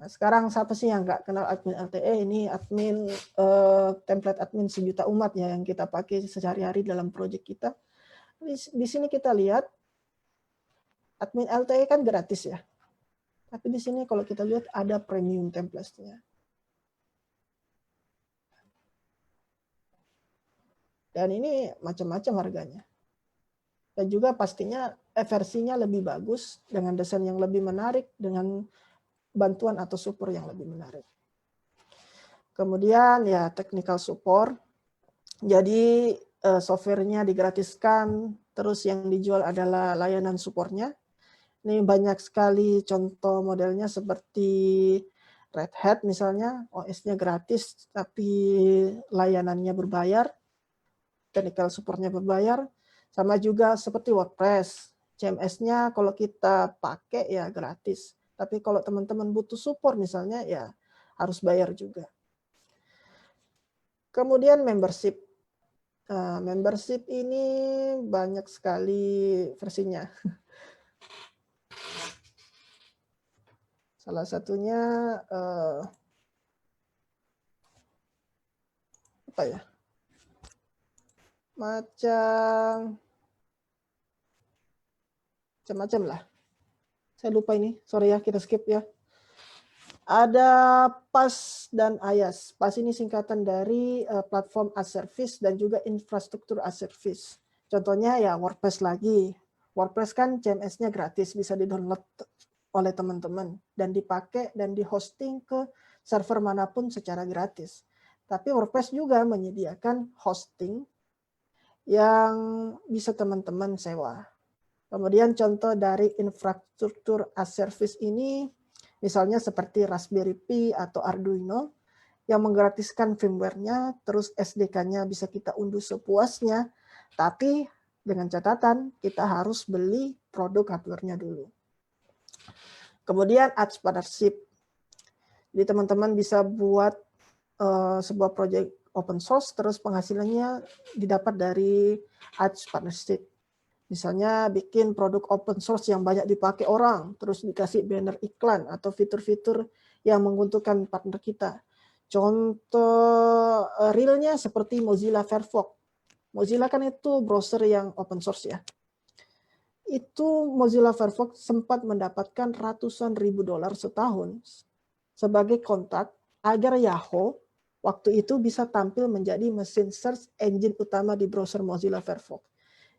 Nah, sekarang siapa sih yang nggak kenal admin LTE? Ini admin template admin sejuta umat ya yang kita pakai sehari-hari dalam project kita. Di sini kita lihat admin LTE kan gratis ya. Tapi di sini kalau kita lihat ada premium template-nya. Dan ini macam-macam harganya. Dan juga pastinya versinya lebih bagus dengan desain yang lebih menarik, dengan bantuan atau support yang lebih menarik. Kemudian ya technical support. Jadi softwarenya digratiskan, terus yang dijual adalah layanan supportnya. Ini banyak sekali contoh modelnya seperti Red Hat misalnya, OS-nya gratis tapi layanannya berbayar, technical support-nya berbayar. Sama juga seperti WordPress, CMS-nya kalau kita pakai ya gratis. Tapi kalau teman-teman butuh support misalnya ya harus bayar juga. Kemudian membership. Membership ini banyak sekali versinya. Salah satunya apa ya? Macam-macam lah. Saya lupa ini, sorry ya, kita skip ya. Ada PaaS dan IaaS. PaaS ini singkatan dari platform as service dan juga infrastruktur as service. Contohnya ya WordPress lagi. WordPress kan CMS-nya gratis, bisa di-download oleh teman-teman dan dipakai dan di-hosting ke server manapun secara gratis. Tapi WordPress juga menyediakan hosting yang bisa teman-teman sewa. Kemudian contoh dari infrastruktur as service ini misalnya seperti Raspberry Pi atau Arduino yang menggratiskan firmware-nya, terus SDK-nya bisa kita unduh sepuasnya, tapi dengan catatan kita harus beli produk hardware-nya dulu. Kemudian Ads Partnership. Jadi teman-teman bisa buat sebuah project open source, terus penghasilannya didapat dari Ads Partnership. Misalnya bikin produk open source yang banyak dipakai orang, terus dikasih banner iklan atau fitur-fitur yang menguntungkan partner kita. Contoh realnya seperti Mozilla Firefox. Mozilla kan itu browser yang open source ya. Itu Mozilla Firefox sempat mendapatkan ratusan ribu dolar setahun sebagai kontrak agar Yahoo waktu itu bisa tampil menjadi mesin search engine utama di browser Mozilla Firefox.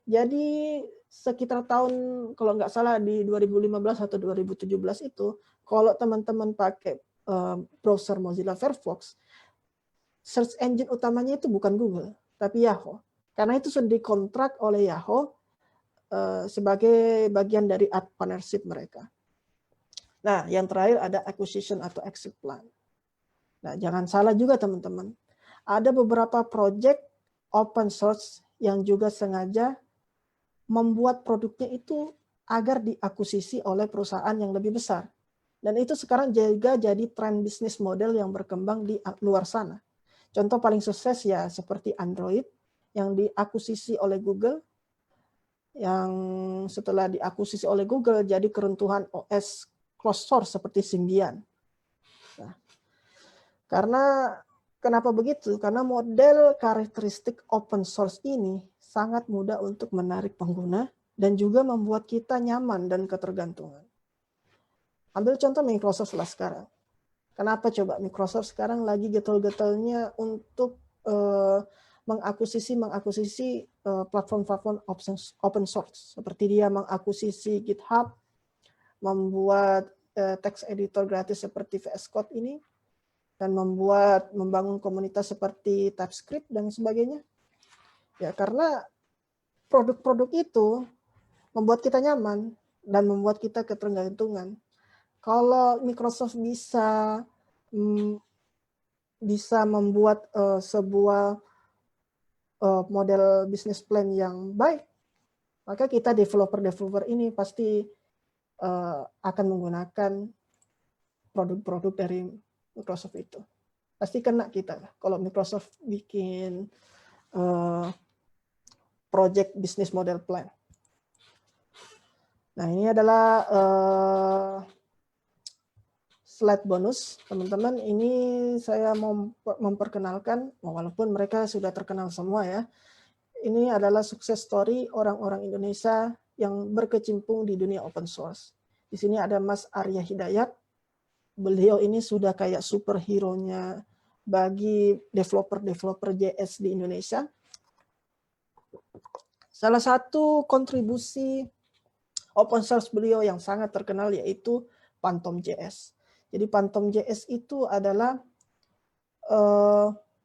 Jadi sekitar tahun kalau nggak salah di 2015 atau 2017 itu, kalau teman-teman pakai browser Mozilla Firefox, search engine utamanya itu bukan Google, tapi Yahoo. Karena itu sudah dikontrak oleh Yahoo sebagai bagian dari ad partnership mereka. Nah, yang terakhir ada acquisition atau exit plan. Nah, jangan salah juga teman-teman. Ada beberapa project open source yang juga sengaja membuat produknya itu agar diakuisisi oleh perusahaan yang lebih besar. Dan itu sekarang juga jadi tren bisnis model yang berkembang di luar sana. Contoh paling sukses ya seperti Android yang diakuisisi oleh Google. yang setelah diakuisisi oleh Google jadi keruntuhan OS closed source seperti Symbian. Nah, karena kenapa begitu? Karena model karakteristik open source ini sangat mudah untuk menarik pengguna dan juga membuat kita nyaman dan ketergantungan. Ambil contoh Microsoft lah sekarang. Kenapa coba Microsoft sekarang lagi getol-getolnya untuk mengakuisisi platform-platform open source. Seperti dia mengakuisisi GitHub, membuat text editor gratis seperti VS Code ini, dan membangun komunitas seperti TypeScript dan sebagainya. Ya, karena produk-produk itu membuat kita nyaman dan membuat kita ketergantungan. Kalau Microsoft bisa membuat sebuah model business plan yang baik, maka kita developer ini pasti akan menggunakan produk-produk dari Microsoft itu. Pasti kena kita kalau Microsoft bikin project business model plan. Nah, ini adalah slide bonus, teman-teman. Ini saya mau memperkenalkan, walaupun mereka sudah terkenal semua ya. Ini adalah sukses story orang-orang Indonesia yang berkecimpung di dunia open source. Di sini ada Mas Arya Hidayat. Beliau ini sudah kayak superhero-nya bagi developer JS di Indonesia. Salah satu kontribusi open source beliau yang sangat terkenal yaitu Phantom.js. Jadi Phantom.js itu adalah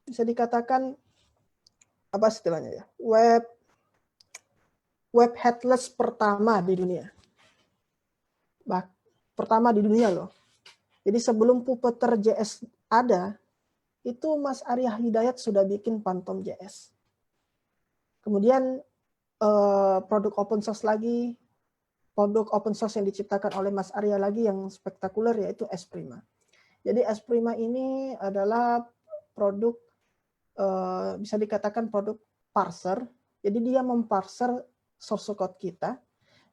bisa dikatakan apa istilahnya ya, web headless pertama di dunia. Pertama di dunia loh. Jadi sebelum Puppet.js ada, itu Mas Arya Hidayat sudah bikin Phantom.js. Kemudian produk open source yang diciptakan oleh Mas Arya lagi yang spektakuler yaitu Esprima. Jadi Esprima ini adalah produk bisa dikatakan produk parser. Jadi dia memparser source code kita.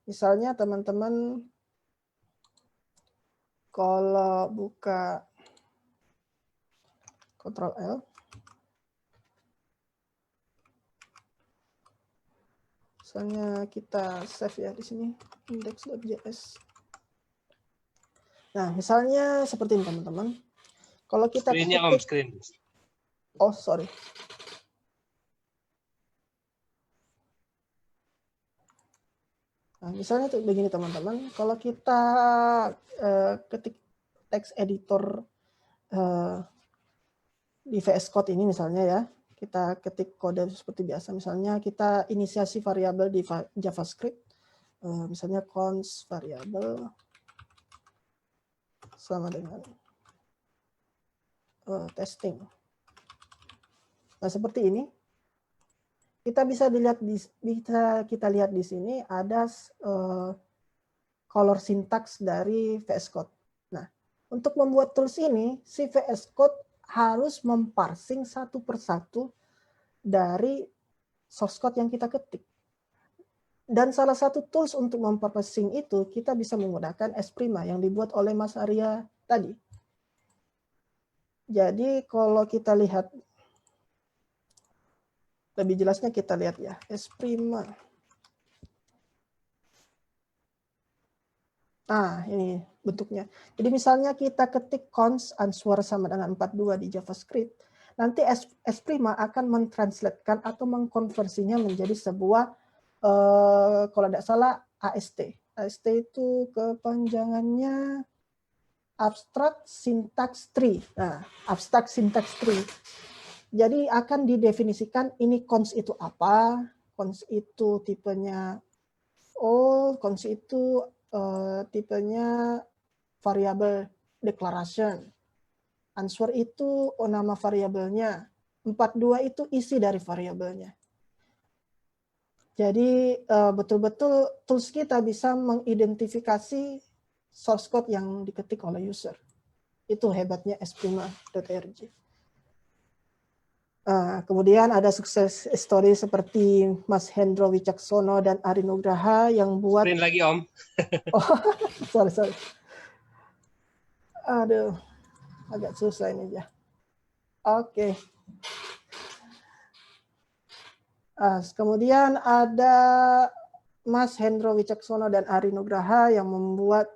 Misalnya teman-teman kalau buka Ctrl L, misalnya kita save ya di sini index.js. Nah, misalnya seperti ini teman-teman. Kalau kita Screen-nya ketik, screen. oh sorry. Nah, misalnya tuh begini teman-teman. Kalau kita ketik text editor di VS Code ini misalnya ya, kita ketik kode seperti biasa. Misalnya kita inisiasi variabel di JavaScript, misalnya const variabel sama dengan testing. Nah seperti ini. Kita bisa kita lihat di sini ada color syntax dari VS Code. Nah, untuk membuat tools ini, si VS Code harus memparsing satu persatu dari source code yang kita ketik. Dan salah satu tools untuk memparsing itu, kita bisa menggunakan Esprima yang dibuat oleh Mas Arya tadi. Jadi kalau kita lihat, lebih jelasnya kita lihat ya, Esprima. Nah, ini bentuknya. Jadi misalnya kita ketik const answer sama dengan 42 di JavaScript, nanti Esprima akan mentranslatekan atau mengkonversinya menjadi sebuah, kalau tidak salah, AST. AST itu kepanjangannya Abstract Syntax Tree. Nah, Abstract Syntax Tree. Jadi akan didefinisikan ini const itu apa, const itu tipenya const itu tipenya variabel declaration. Answer itu nama variabelnya. 42 itu isi dari variabelnya. Jadi betul-betul tools kita bisa mengidentifikasi source code yang diketik oleh user. Itu hebatnya esprima.org. Kemudian ada sukses story seperti Mas Hendro Wicaksono dan Ari Nugraha yang buat... Print lagi Om. Oh, sorry. Aduh, agak susah ini ya. Oke. Kemudian ada Mas Hendro Wicaksono dan Ari Nugraha yang membuat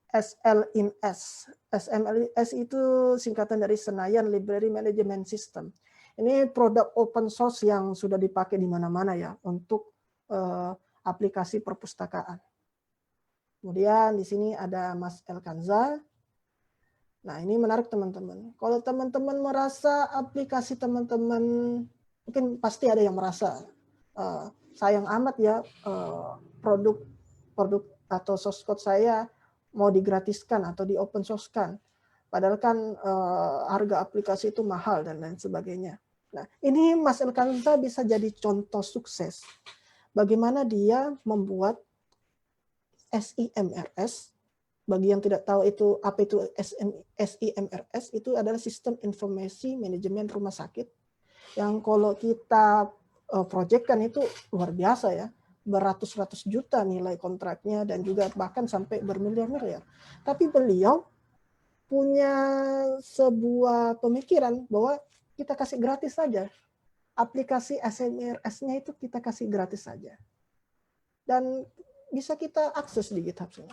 SLMS. SLMS itu singkatan dari Senayan Library Management System. Ini produk open source yang sudah dipakai di mana-mana ya untuk aplikasi perpustakaan. Kemudian di sini ada Mas Elkanza. Nah, ini menarik teman-teman. Kalau teman-teman merasa aplikasi teman-teman, mungkin pasti ada yang merasa sayang amat ya produk atau source code saya mau digratiskan atau di open source-kan. Padahal kan harga aplikasi itu mahal dan lain sebagainya. Nah, ini Mas Elkanza bisa jadi contoh sukses. Bagaimana dia membuat SIMRS. Bagi yang tidak tahu itu apa itu SIMRS, itu adalah Sistem Informasi Manajemen Rumah Sakit. Yang kalau kita project kan itu luar biasa ya. Beratus-ratus juta nilai kontraknya dan juga bahkan sampai bermiliar-miliar. Tapi beliau punya sebuah pemikiran bahwa kita kasih gratis saja. Aplikasi SMRS-nya itu kita kasih gratis saja. Dan bisa kita akses di GitHub sini.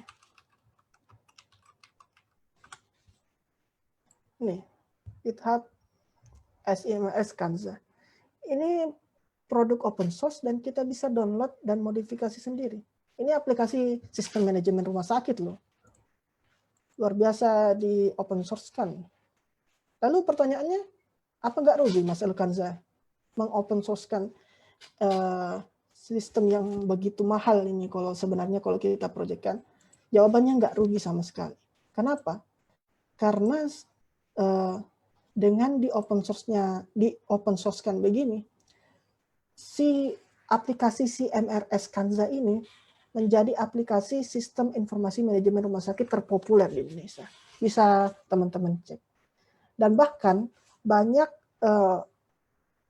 Nih, GitHub SMRS Kanza. Ini produk open source dan kita bisa download dan modifikasi sendiri. Ini aplikasi sistem manajemen rumah sakit loh. Luar biasa di open source kan. Lalu pertanyaannya, apa nggak rugi Mas Elkanza mengopen source-kan sistem yang begitu mahal ini kalau sebenarnya kalau kita project-kan? Jawabannya nggak rugi sama sekali. Kenapa? Karena dengan di open source-kan begini, si aplikasi CMRS Kanza ini menjadi aplikasi sistem informasi manajemen rumah sakit terpopuler di Indonesia. Bisa teman-teman cek. Dan bahkan banyak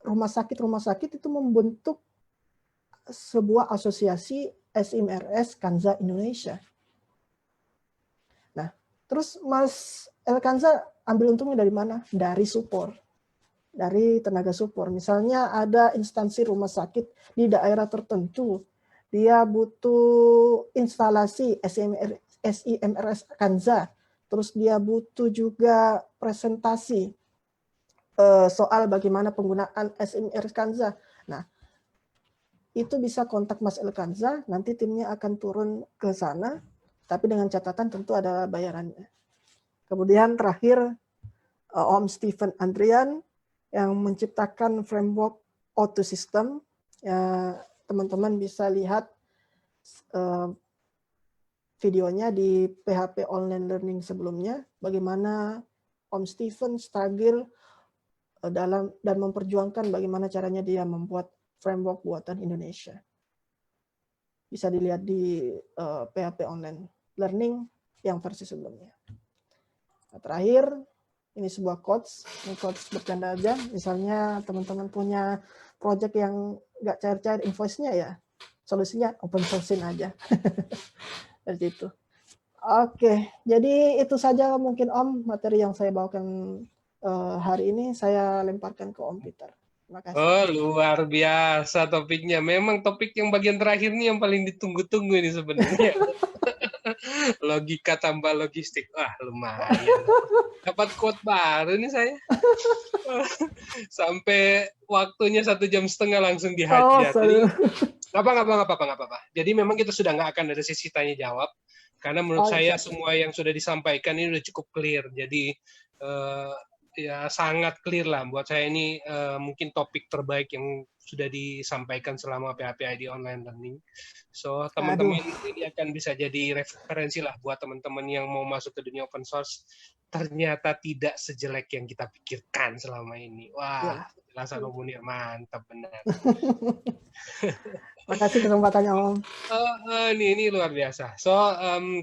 rumah sakit itu membentuk sebuah asosiasi SIMRS Kanza Indonesia. Nah, terus Mas Elkanza ambil untungnya dari mana? Dari support. Dari tenaga support. Misalnya ada instansi rumah sakit di daerah tertentu, dia butuh instalasi SIMRS Kanza, terus dia butuh juga presentasi soal bagaimana penggunaan SIMRS Kanza. Nah, itu bisa kontak Mas Elkanza, nanti timnya akan turun ke sana, tapi dengan catatan tentu ada bayarannya. Kemudian terakhir, Om Stephen Andrian yang menciptakan framework Auto System. Ya, teman-teman bisa lihat videonya di PHP Online Learning sebelumnya, bagaimana Om Stephen struggle dalam dan memperjuangkan bagaimana caranya dia membuat framework buatan Indonesia. Bisa dilihat di PHP Online Learning yang versi sebelumnya. Nah, terakhir, ini sebuah quotes, ini quotes bercanda aja. Misalnya teman-teman punya project yang nggak cair-cair invoice-nya ya, solusinya open source-in aja. Seperti itu. Oke, jadi itu saja mungkin Om materi yang saya bawakan hari ini. Saya lemparkan ke Om Peter. Terima kasih. Oh, luar biasa topiknya. Memang topik yang bagian terakhir ini yang paling ditunggu-tunggu ini sebenarnya. Logika tambah logistik. Wah, lumayan. Dapat quote baru nih saya. Sampai waktunya 1,5 jam langsung dihajar. Nggak apa-apa. Jadi memang kita sudah nggak akan dari sisi tanya jawab. Karena menurut saya semua yang sudah disampaikan ini sudah cukup clear. Jadi ya sangat clear lah. Buat saya ini mungkin topik terbaik yang sudah disampaikan selama PHP ID Online Learning. So, teman-teman ini akan bisa jadi referensi lah buat teman-teman yang mau masuk ke dunia open source. Ternyata tidak sejelek yang kita pikirkan selama ini. Wah, penjelasan Om Munir mantap benar. Makasih kesempatannya Om. Ini luar biasa. So,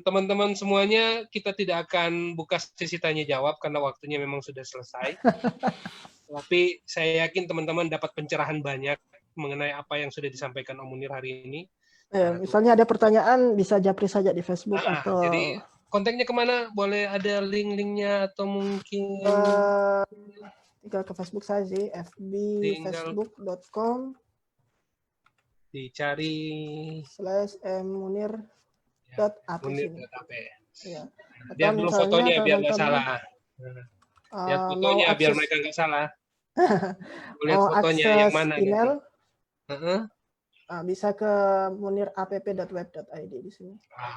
teman-teman semuanya, kita tidak akan buka sesi tanya jawab karena waktunya memang sudah selesai. Tapi saya yakin teman-teman dapat pencerahan banyak mengenai apa yang sudah disampaikan Om Munir hari ini. Misalnya ada pertanyaan bisa japri saja di Facebook atau jadi kontaknya kemana? Boleh ada link-linknya atau mungkin tinggal ke Facebook saya sih, facebook.com dicari /munir.ap sini. Ya. Lihat dulu fotonya biar nggak salah. Lihat fotonya biar mereka nggak salah. Lihat fotonya yang mana email, gitu. Bisa ke munirapp.web.id di sini.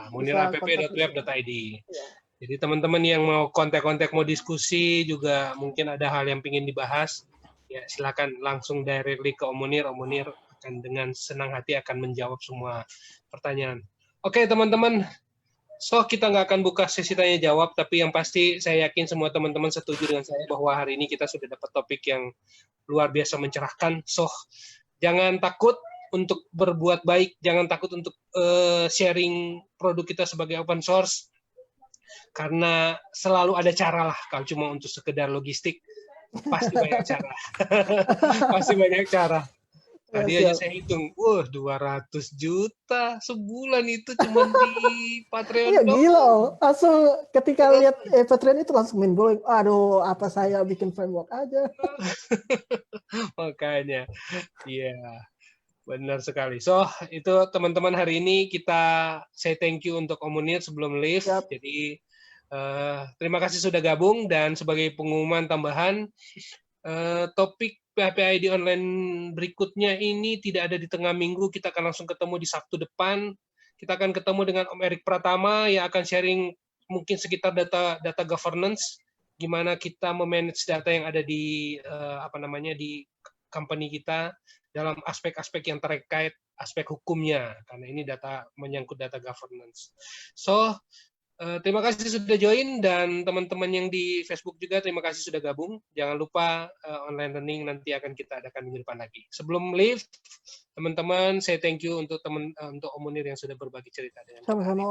munirapp.web.id. Ya. Jadi teman-teman yang mau kontak-kontak, mau diskusi juga mungkin ada hal yang ingin dibahas, ya silakan langsung directly ke Om Munir. Om Munir akan dengan senang hati akan menjawab semua pertanyaan. Oke teman-teman, so kita nggak akan buka sesi tanya jawab, tapi yang pasti saya yakin semua teman-teman setuju dengan saya bahwa hari ini kita sudah dapat topik yang luar biasa mencerahkan. So jangan takut untuk berbuat baik, jangan takut untuk sharing produk kita sebagai open source, karena selalu ada cara lah. Kalau cuma untuk sekedar logistik, pasti banyak cara. Pasti banyak cara. Tadi aja saya hitung, 200 juta sebulan itu cuma di Patreon. Iya gila, langsung ketika lihat Patreon itu langsung main bola. Aduh, apa saya bikin framework aja. Makanya, iya. Benar sekali. So, itu teman-teman hari ini kita say thank you untuk Om Munir sebelum leave. Yep. Jadi, terima kasih sudah gabung, dan sebagai pengumuman tambahan, topik PHP ID online berikutnya ini tidak ada di tengah minggu, kita akan langsung ketemu di Sabtu depan. Kita akan ketemu dengan Om Erik Pratama yang akan sharing mungkin sekitar data governance, gimana kita memanage data yang ada di di company kita dalam aspek-aspek yang terkait aspek hukumnya, karena ini data menyangkut data governance. So, terima kasih sudah join, dan teman-teman yang di Facebook juga terima kasih sudah gabung. Jangan lupa online learning nanti akan kita adakan minggu depan lagi. Sebelum leave, teman-teman, saya thank you untuk Om Munir yang sudah berbagi cerita dengan kita. Sama-sama.